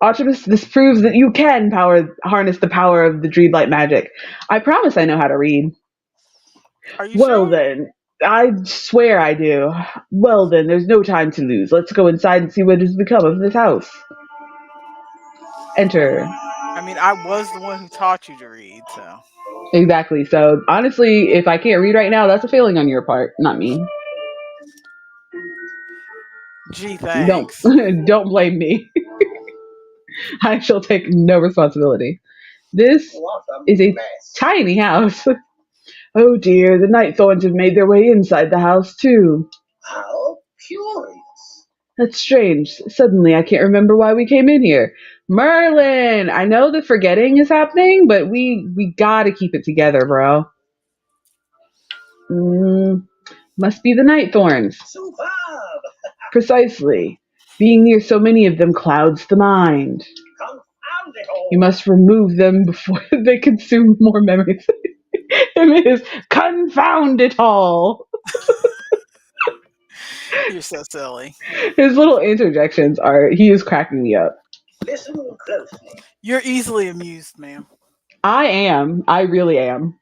Artemis, this proves that you can harness the power of the dreamlight magic. I promise I know how to read. Are you Well sure? then, I swear I do. Well then, there's no time to lose. Let's go inside and see what has become of this house. Enter. I mean, I was the one who taught you to read, so. Exactly. So honestly, if I can't read right now, that's a failing on your part, not me. Gee, Don't thanks. don't blame me. I shall take no responsibility. This is a tiny house. Oh dear, the night thorns have made their way inside the house too. how curious. That's strange. Suddenly I can't remember why we came in here. Merlin! I know the forgetting is happening, but we gotta keep it together, bro. Must be the night thorns. Superb. Precisely. Being near so many of them clouds the mind. Confound it all. You must remove them before they consume more memories. It is confound it all. You're so silly. His little interjections he is cracking me up. Listen closely. You're easily amused, ma'am. I am. I really am.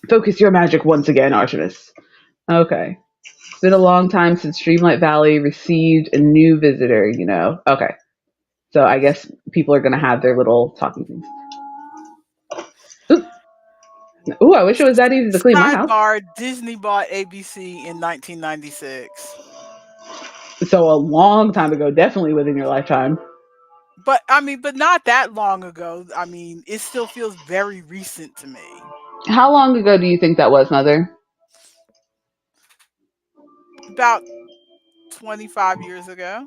Focus your magic once again, Artemis. Okay. It's been a long time since Streamlight Valley received a new visitor, Okay. So I guess people are going to have their little talking things. Ooh, I wish it was that easy to clean my house. Sidebar, Disney bought ABC in 1996. So a long time ago, definitely within your lifetime. But not that long ago. I mean, it still feels very recent to me. How long ago do you think that was, Mother? About 25 years ago.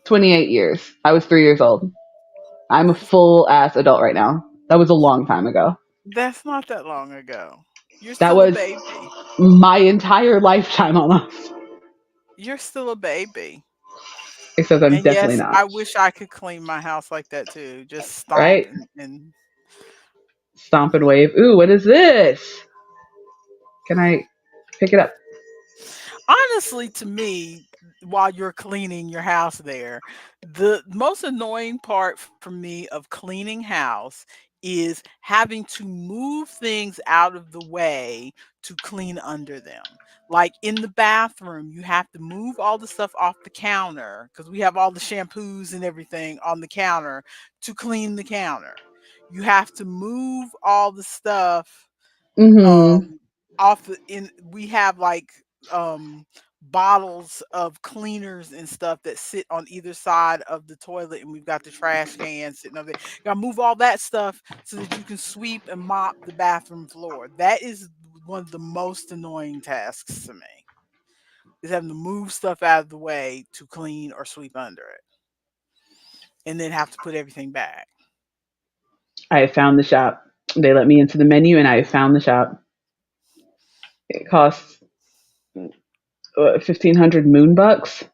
28 years. I was 3 years old. I'm a full-ass adult right now. That was a long time ago. That's not that long ago. You're That still was a baby. my entire lifetime almost. You're still a baby. Except I'm And definitely yes, not. I wish I could clean my house like that too. Just stomp Right? and Stomp and wave. Ooh, what is this? Can I pick it up? honestly, to me, while you're cleaning your house there, the most annoying part for me of cleaning house is having to move things out of the way to clean under them. Like in the bathroom, you have to move all the stuff off the counter because we have all the shampoos and everything on the counter to clean the counter. You have to move all the stuff Mm-hmm. we have like bottles of cleaners and stuff that sit on either side of the toilet, and we've got the trash can sitting over there. You gotta move all that stuff so that you can sweep and mop the bathroom floor. That is one of the most annoying tasks to me, is having to move stuff out of the way to clean or sweep under it, and then have to put everything back. I have found the shop. They let me into the menu and I have found the shop. It costs 1,500 moon bucks.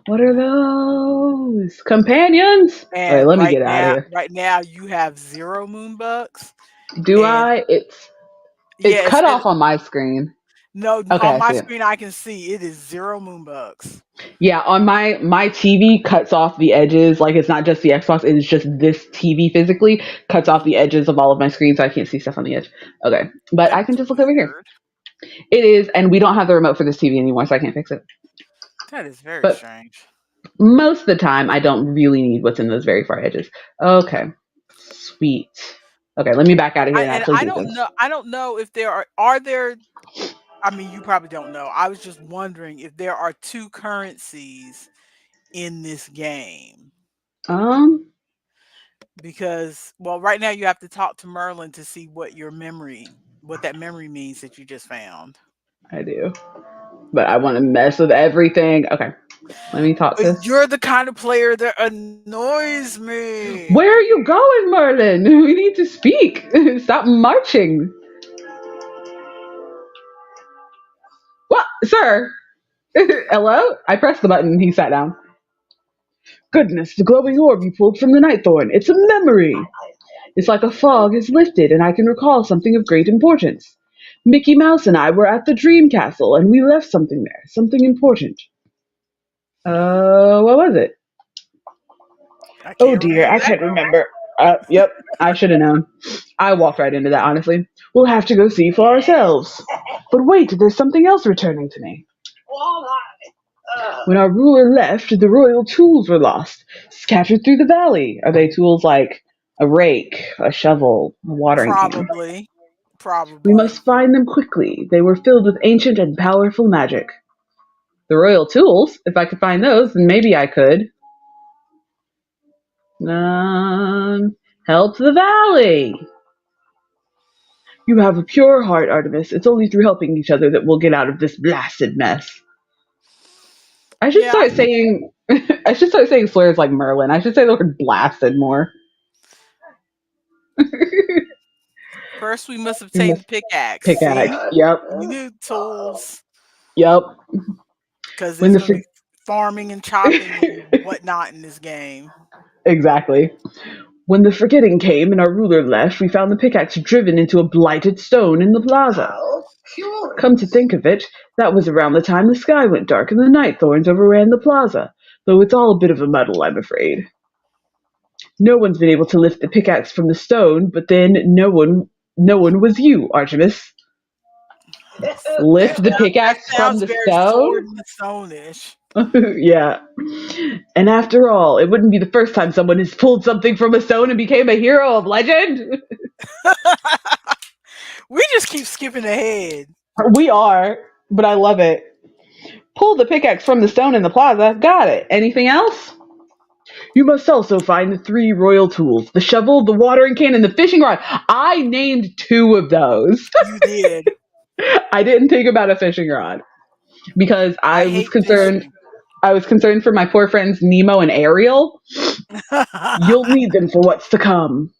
What are those? Companions? All right, And let me get out of here. right now you have 0 moon bucks. Do And I? It's yeah, it cut says off on my screen. no, Okay, on I my see it. screen I can see it is 0 moon bucks. Yeah, on my TV cuts off the edges. Like it's not just the Xbox; it is just this TV physically cuts off the Mhm. edges of all of my screens, so I can't see stuff on the edge. Okay, but I That's can just look over here. weird. It is, and we don't have the remote for this TV anymore, so I can't fix it. That is very But strange. most of the time, I don't really need what's in those very far edges. Okay, sweet. Okay, let me back out of here and And actually do this. I don't know if are there I mean, you probably don't know. I was just wondering if there are 2 currencies in this game. Um, Because well, right now you have to talk to Merlin to see what that memory means that you just found. I do, but I want to mess with everything. Okay, let me talk But to. you're the kind of player that annoys me. Where are you going, Merlin? We need to speak. Stop marching. What, sir? Hello? I pressed the button and he sat down. Goodness, the glowing orb you pulled from the Nightthorn. It's a memory. It's like a fog has lifted and I can recall something of great importance. Mickey Mouse and I were at the Dream Castle and we left something there, something important. What was it? I Oh can't dear, remember I that. can't remember. Yep, I should have known. I walked right into that, honestly. We'll have to go see for ourselves. But wait, there's something else returning to me. When our ruler left, the royal tools were lost, scattered through the valley. Are they tools like a rake, a shovel, a watering can? Probably. We Probably. must find them quickly. They were filled with ancient and powerful magic. The royal tools? If I could find those, then maybe I could. Help the valley. You have a pure heart, Artemis. It's only through helping each other that we'll get out of this blasted mess. I should Yeah, start saying I should start saying slurs like Merlin. I should say the word blasted more. first we must We obtain the must pickaxe. pickaxe. See? Yep. We need tools Yep. because When there's the gonna be farming and chopping and whatnot in this game. exactly. When the forgetting came and our ruler left, we found the pickaxe driven into a blighted stone in the plaza. Come to think of it, that was around the time the sky went dark and the night thorns overran the plaza, though it's all a bit of a muddle, I'm afraid. No one's been able to lift the pickaxe from the stone, but then no one was you, Artemis. Lift the That pickaxe from sounds the very sword stone? in the stone-ish. Yeah. And after all, it wouldn't be the first time someone has pulled something from a stone and became a hero of legend. We just keep skipping ahead. We are, but I love it. Pull the pickaxe from the stone in the plaza. Got it. Anything else? You must also find the 3 royal tools: the shovel, the watering can, and the fishing rod. I named 2 of those. You did. I didn't think about a fishing rod because I hate fishing. I was concerned for my poor friends Nemo and Ariel. You'll need them for what's to come.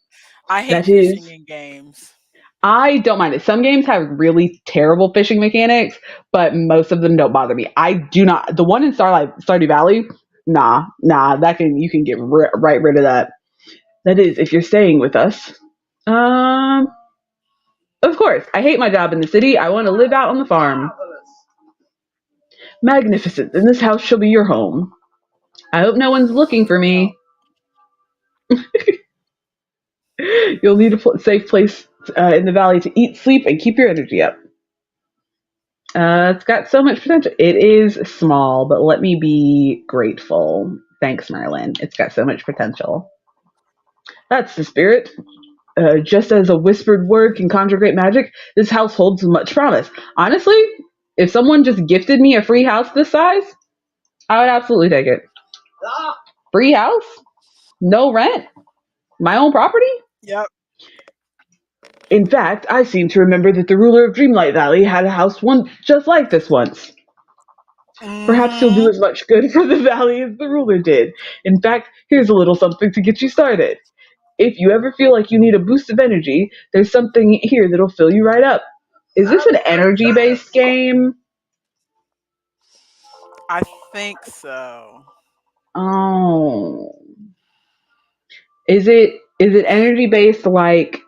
I hate That fishing is, in games. I don't mind it. Some games have really terrible fishing mechanics, but most of them don't bother me. I do not. The one in Stardew Valley, nah, you can get right rid of that. That is, if you're staying with us. Um, of course, I hate my job in the city. I want to live out on the farm. Magnificent. Then this house shall be your home. I hope no one's looking for me. You'll need a safe place in the valley to eat, sleep, and keep your energy up. It's got so much potential. It is small, but let me be grateful. Thanks, Merlin. It's got so much potential. That's the spirit. Just as a whispered word can conjure great magic, this house holds much promise. Honestly, if someone just gifted me a free house this size, I would absolutely take it. Free house? No rent? My own property? Yep. In fact, I seem to remember that the ruler of Dreamlight Valley had a house just like this once. Perhaps you'll do Hmm. as much good for the valley as the ruler did. In fact, here's a little something to get you started. If you ever feel like you need a boost of energy, there's something here that'll fill you right up. Is this an energy-based game? I think so. Oh, is it energy based like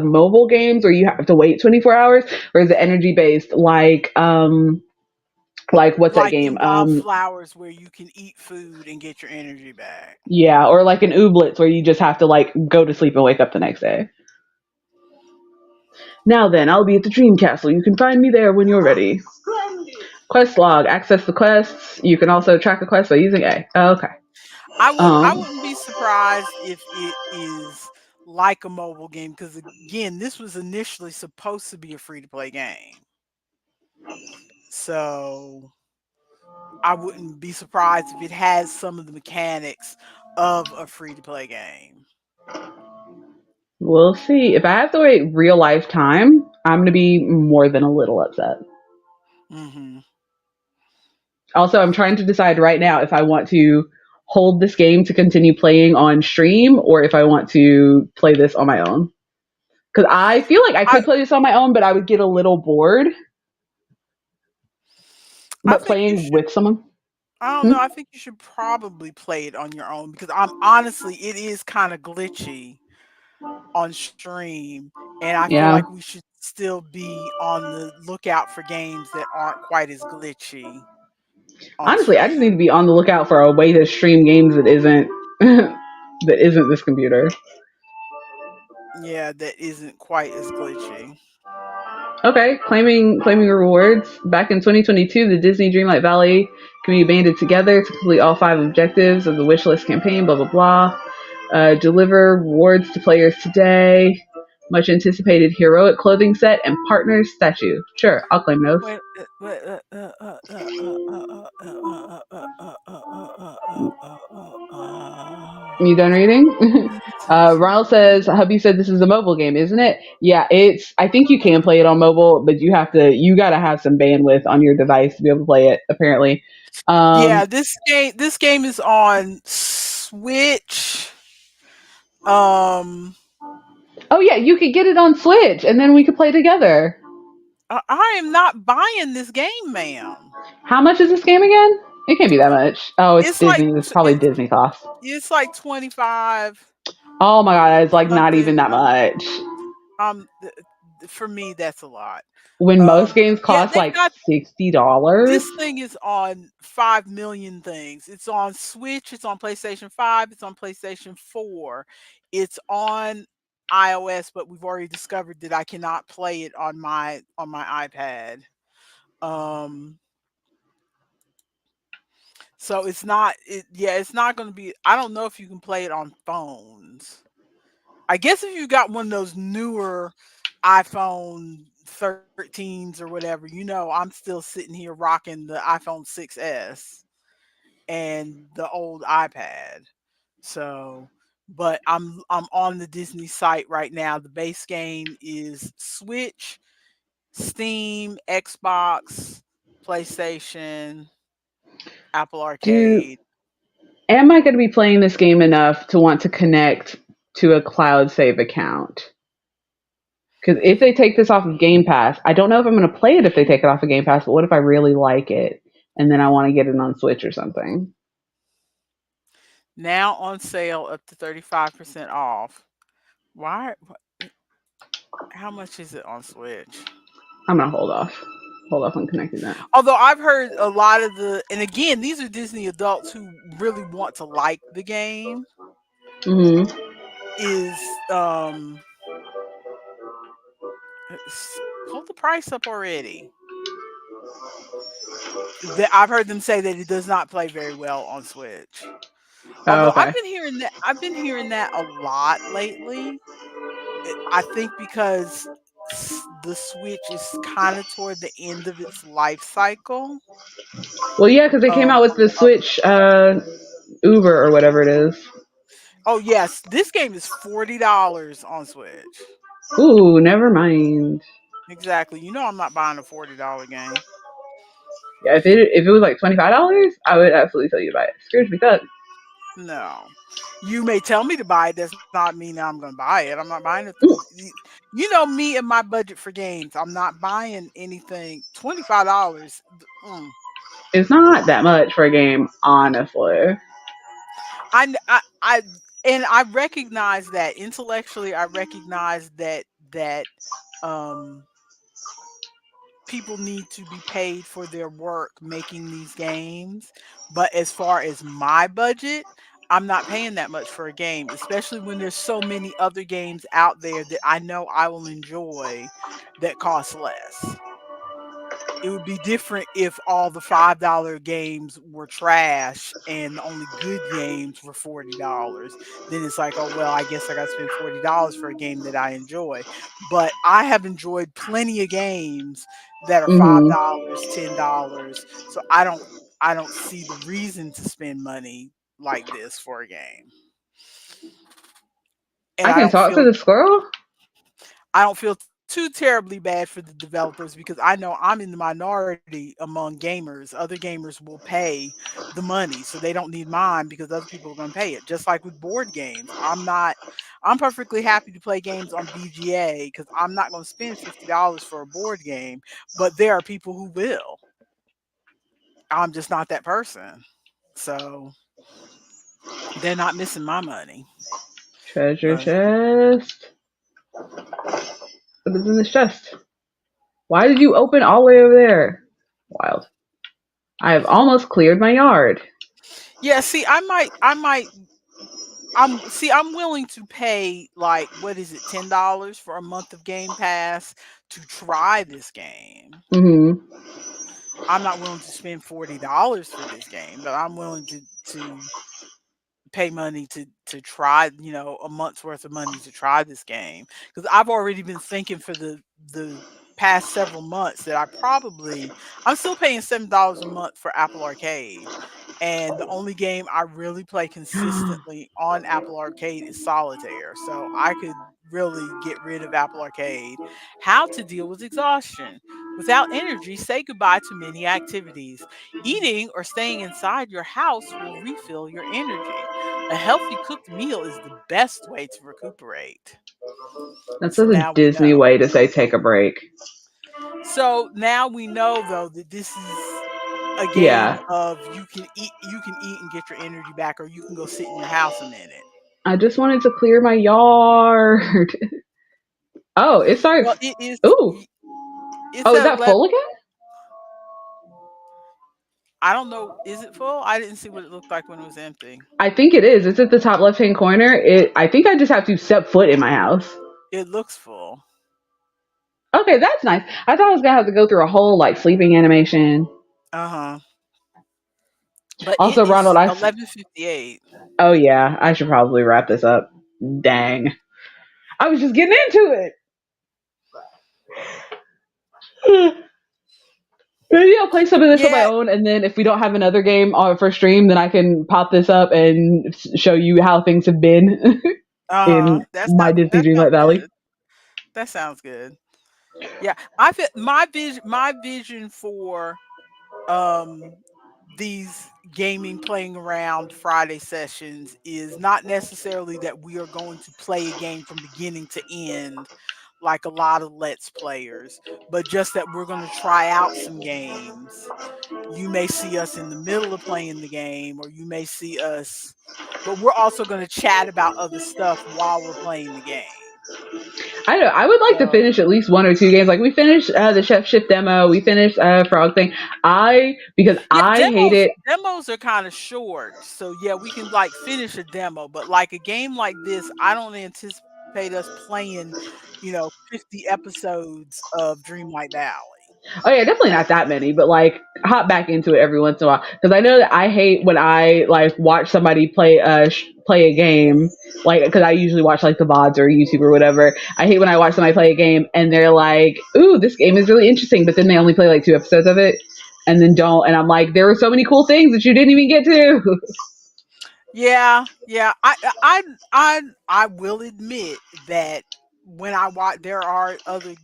mobile games where you have to wait 24 hours, or is it energy based like what's that Like game? in Wildflowers, where you can eat food and get your energy back. Yeah, or like an Ooblets where you just have to like go to sleep and wake up the next day. Now then, I'll be at the Dream Castle. You can find me there when you're ready. Quest log. Access the quests. You can also track a quest by using A. Oh, okay. I Um. wouldn't be surprised if it is like a mobile game, because again, this was initially supposed to be a free to play game. So I wouldn't be surprised if it has some of the mechanics of a free to play game. We'll see. If I have to wait real life time, I'm gonna be more than a little upset. Hmm. Also, I'm trying to decide right now if I want to hold this game to continue playing on stream or if I want to play this on my own. Because I feel like I I could play this on my own, but I would get a little bored. I But think you playing should. with someone, I don't hmm? know. I think you should probably play it on your own, because I'm honestly, it is kind of glitchy on stream, and I feel Yeah. like we should still be on the lookout for games that aren't quite as glitchy on Honestly, I just need stream. to be on the lookout for a way to stream games that isn't that isn't this computer. Yeah, that isn't quite as glitchy. Okay, claiming rewards. Back in 2022, the Disney Dreamlight Valley community banded together to complete all 5 objectives of the wishlist campaign. Blah blah blah. Deliver rewards to players today. Much anticipated heroic clothing set and partners statue. Sure, I'll claim those. Wait, wait, You done reading? Ronald says, "Hubby said this is a mobile game, isn't it? Yeah, it's. I think you can play it on mobile, but you gotta have some bandwidth on your device to be able to play it. Apparently, yeah, um, this game is on Switch. Um, oh yeah, you could get it on Switch, and then we could play together. I am not buying this game, ma'am. How much is this game again? It can't be that much. Oh, it's It's like Disney. It's probably Disney cost. it's like 25 Oh my god, it's like not even something. that much. For me, that's a lot. When most games Yeah, cost they've like got $60. this thing is on 5 million things. It's on Switch. It's on PlayStation 5. It's on PlayStation 4. It's on iOS, but we've already discovered that I cannot play it on my iPad. Um, so it's not going to be. I don't know if you can play it on phones. I guess if you got one of those newer iPhone 13s or whatever, I'm still sitting here rocking the iPhone 6S and the old iPad. So, but I'm on the Disney site right now. The base game is Switch, Steam, Xbox, PlayStation, Apple Do Arcade. am I going to be playing this game enough to want to connect to a cloud save account? Because if they take this off of Game Pass, I don't know if I'm going to play it if they take it off of Game Pass. But what if I really like it and then I want to get it on Switch or something? Now on sale up to 35% off. Why? How much is it on Switch? I'm going to hold off on connecting that. Although I've heard a lot of and again, these are Disney adults who really want to like the game, Hmm. is pull the price up already. I've heard them say that it does not play very well on Switch. Oh, Although okay. I've been hearing that a lot lately. I think because the Switch is kind of toward the end of its life cycle. Well, yeah, because they came Um, out with the Switch Uber or whatever it is. oh yes, this game is $40 on Switch. Ooh, never mind. Exactly. I'm not buying a $40 game. Yeah, if it was like $25, I would absolutely tell you to buy it. Scrooge McDuck. No. You may tell me to buy it. Does not mean I'm going to buy it. I'm not buying it. You know me and my budget for games. I'm not buying anything. $25. It's not that much for a game, honestly. I and I recognize that intellectually. I recognize that um people need to be paid for their work making these games. But as far as my budget, I'm not paying that much for a game, especially when there's so many other games out there that I know I will enjoy that cost less. It would be different if all the $5 games were trash and the only good games were $40. Then it's like, oh well, I guess I got to spend $40 for a game that I enjoy. But I have enjoyed plenty of games that are Hmm. $5, $10. So I don't see the reason to spend money like this for a game. And I can talk to the squirrel. I don't feel too terribly bad for the developers because I know I'm in the minority among gamers. Other gamers will pay the money, so they don't need mine because other people are going to pay it. Just like with board games, I'm perfectly happy to play games on BGA because I'm not going to spend $50 for a board game, but there are people who will. I'm just not that person. So they're not missing my money. Treasure But chest. What is in this chest? Why did you open all the way over there? Wild. I have almost cleared my yard. yeah, see, I'm willing to pay like what is it, $10 for a month of Game Pass to try this game. Hmm. I'm not willing to spend $40 for this game, but I'm willing to pay money to try, a month's worth of money to try this game because I've already been thinking for the past several months that I'm still paying $7 a month for Apple Arcade. And the only game I really play consistently on Apple Arcade is solitaire. So I could really get rid of Apple Arcade. How to deal with exhaustion. Without energy, say goodbye to many activities. Eating or staying inside your house will refill your energy. A healthy cooked meal is the best way to recuperate. That's So such a now we Disney know. way to say take a break. So now we know though that this is a game Yeah. of you can eat and get your energy back, or you can go sit in your house a minute. I just wanted to clear my yard. Oh, it started. Well, it is Ooh. it's Oh, is at that 11. full again? I don't know. Is it full? I didn't see what it looked like when it was empty. I think it is. It's at the top left hand corner. I think I just have to step foot in my house. It looks full. Okay, that's nice. I thought I was gonna have to go through a whole like sleeping animation. Uh-huh. But it Also, Ronald, is 11:58. oh yeah, I should probably wrap this up. Dang, I was just getting into it. Maybe I'll play some of this on my Yeah, own, and then if we don't have another game on for stream, then I can pop this up and show you how things have been uh-huh. in my Disney That Dreamlight sounds Valley. good. That sounds good. Yeah, I feel my vision for um these gaming playing around Friday sessions is not necessarily that we are going to play a game from beginning to end like a lot of let's players, but just that we're going to try out some games. You may see us in the middle of playing the game, or you may see us, but we're also going to chat about other stuff while we're playing the game. I don't know. I would like to So finish at least one or two games. Like we finished the Chef Shift demo. We finished Frog thing. Because yeah, I hate it. demos are kind of short. So yeah, we can like finish a demo, but like a game like this, I don't anticipate us playing, 50 episodes of Dreamlight Valley. Oh yeah, definitely not that many, but like hop back into it every once in a while because I know that I hate when I like watch somebody play a game like because I usually watch like the VODs or YouTube or whatever. I hate when I watch somebody play a game and they're like, "Ooh, this game is really interesting," but then they only play like 2 episodes of it and then don't. And I'm like, there were so many cool things that you didn't even get to. Yeah, yeah. I will admit that when I watch, there are other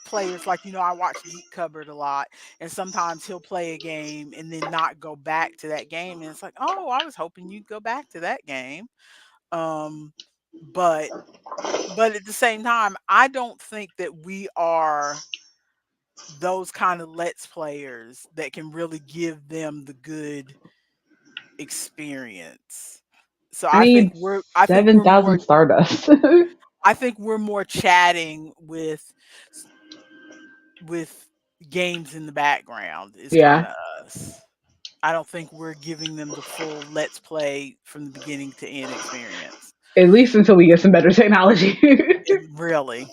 players like I watch Geek Cupboard a lot, and sometimes he'll play a game and then not go back to that game, and it's like, oh, I was hoping you'd go back to that game. Um, but at the same time, I don't think that we are those kind of Let's Players that can really give them the good experience. So I need I think we're 7,000 more Stardust. chatting with games in the background is kind Yeah, of us. I don't think we're giving them the full Let's Play from the beginning to end experience. at least until we get some better technology. Really.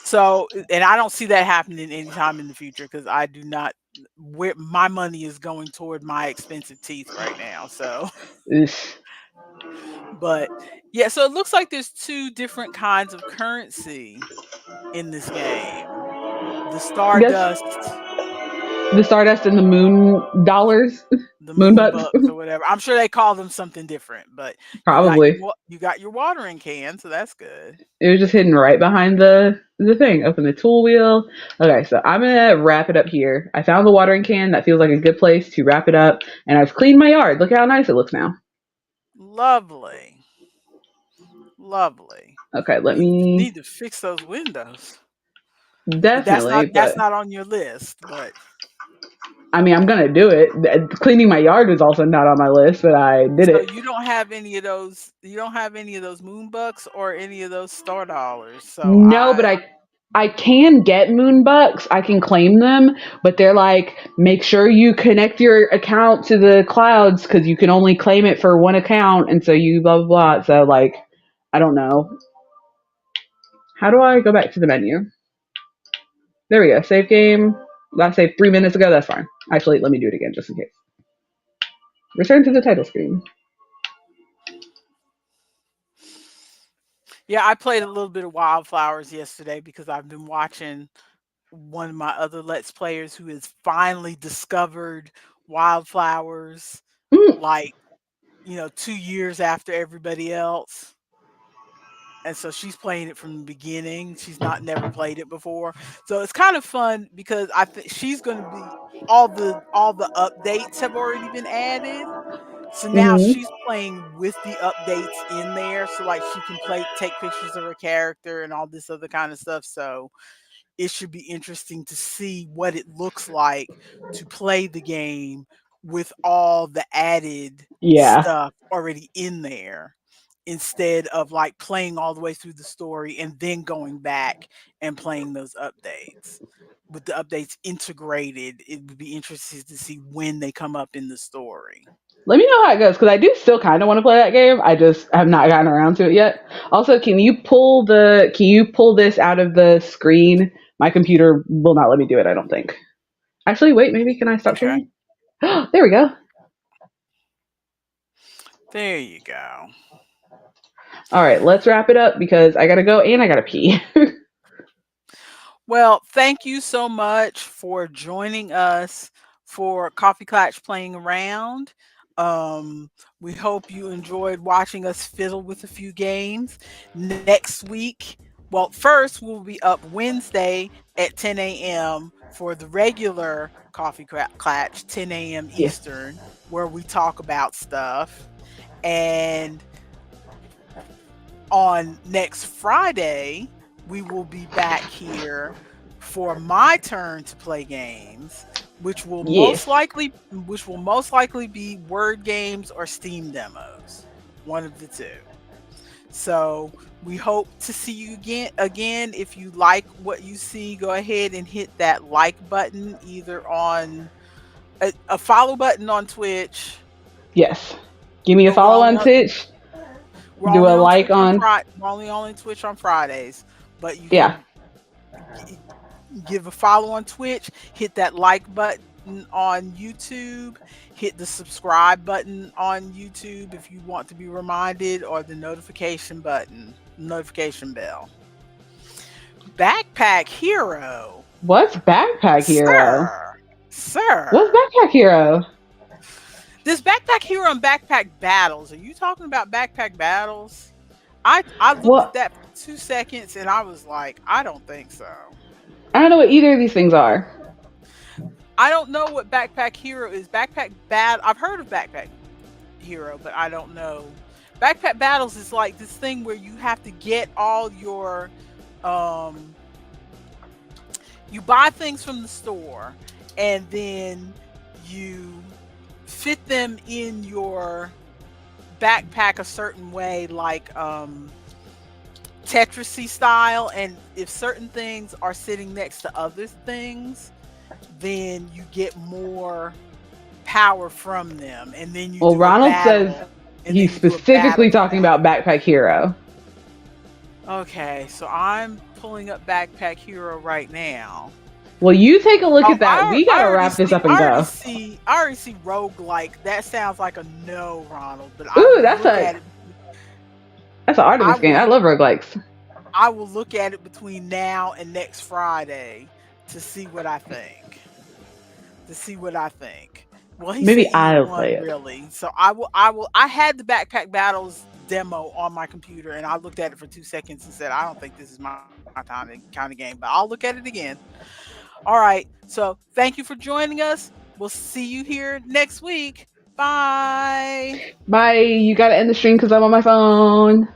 So, and I don't see that happening anytime in the future because I do not. Where my money is going toward my expensive teeth right now. So, Oof. but yeah, so it looks like there's two different kinds of currency in this game. The I guess Stardust, the Stardust and the Moon dollars, the Moon Moon bucks, Bucks or whatever. I'm sure they call them something different, but probably. you got your watering can, so that's good. It was just hidden right behind the thing. Open the tool wheel. Okay, so I'm gonna wrap it up here. I found the watering can. That feels like a good place to wrap it up. And I've cleaned my yard. Look how nice it looks now. Lovely. Lovely. Okay, let me Need to fix those windows. But definitely. that's But not on your list, but I mean, I'm gonna do it. Cleaning my yard was also not on my list, but I did so it. you don't have any of those moon bucks or any of those star dollars. So No, but I can get moon bucks. I can claim them, but they're like, make sure you connect your account to the clouds because you can only claim it for one account, and so you blah blah blah. So like, I don't know. How do I go back to the menu? There we go. Save game. Last save 3 minutes ago. That's fine. Actually, let me do it again just in case. Return to the title screen. yeah, I played a little bit of Wildflowers yesterday because I've been watching one of my other Let's Players who has finally discovered Wildflowers Mm, like, 2 years after everybody else. And so she's playing it from the beginning. She's not never played it before. So it's kind of fun because I think she's going to be all the updates have already been added. So now mm-hmm. she's playing with the updates in there. So like she can take pictures of her character and all this other kind of stuff. So it should be interesting to see what it looks like to play the game with all the added Yeah. stuff already in there instead of like playing all the way through the story and then going back and playing those updates. With the updates integrated, it would be interesting to see when they come up in the story. Let me know how it goes because I do still kind of want to play that game. I just have not gotten around to it yet. Also, can you pull this out of the screen? My computer will not let me do it. I don't think. Actually, wait. Maybe can I stop Okay. sharing? There we go. There you go. All right, let's wrap it up because I gotta go and I gotta pee. Well, thank you so much for joining us for Coffee Klatsch Playing Around. Um, we hope you enjoyed watching us fiddle with a few games. Next week, well, first we'll be up Wednesday at 10 a.m. for the regular Coffee Klatsch, 10 a.m. Yes. Eastern, where we talk about stuff. And on next Friday, we will be back here for my turn to play games, which will Yes. most likely be word games or Steam demos, one of the two. So we hope to see you again. If you like what you see, go ahead and hit that like button, either on a follow button on Twitch. Yes. Give me a But we're follow only on Twitch. We're Do only a on like Twitch on. We're only on Twitch on Fridays, but you Yeah. can give a follow on Twitch, hit that like button on YouTube, hit the subscribe button on YouTube if you want to be reminded, or the notification bell. Backpack Hero. What's Backpack Hero? Sir. What's Backpack Hero? This Backpack Hero and Backpack Battles. Are you talking about Backpack Battles? I looked at What? that for 2 seconds and I was like, I don't think so. I don't know what either of these things are. I don't know what Backpack Hero is. I've heard of Backpack Hero, but I don't know. Backpack Battles is like this thing where you have to get all your you buy things from the store, and then you fit them in your backpack a certain way, like Tetrisy style. And if certain things are sitting next to other things, then you get more power from them. And then you Well, do Ronald a battle, says and he's then you do a specifically battle. talking about Backpack Hero. Okay, so I'm pulling up Backpack Hero right now. Well, you take a look Oh, at that. We gotta wrap this up and I go. already see roguelike. That sounds like a no, Ronald. But Ooh, I that's look at it. an Artemis game. I love roguelikes. I will look at it between now and next Friday to see what I think. Well, he Maybe said either I'll one, play it. really. So I will. I had the Backpack Battles demo on my computer, and I looked at it for 2 seconds and said, I don't think this is my kind of game, but I'll look at it again. All right. So thank you for joining us. We'll see you here next week. Bye. Bye. You gotta end the stream because I'm on my phone.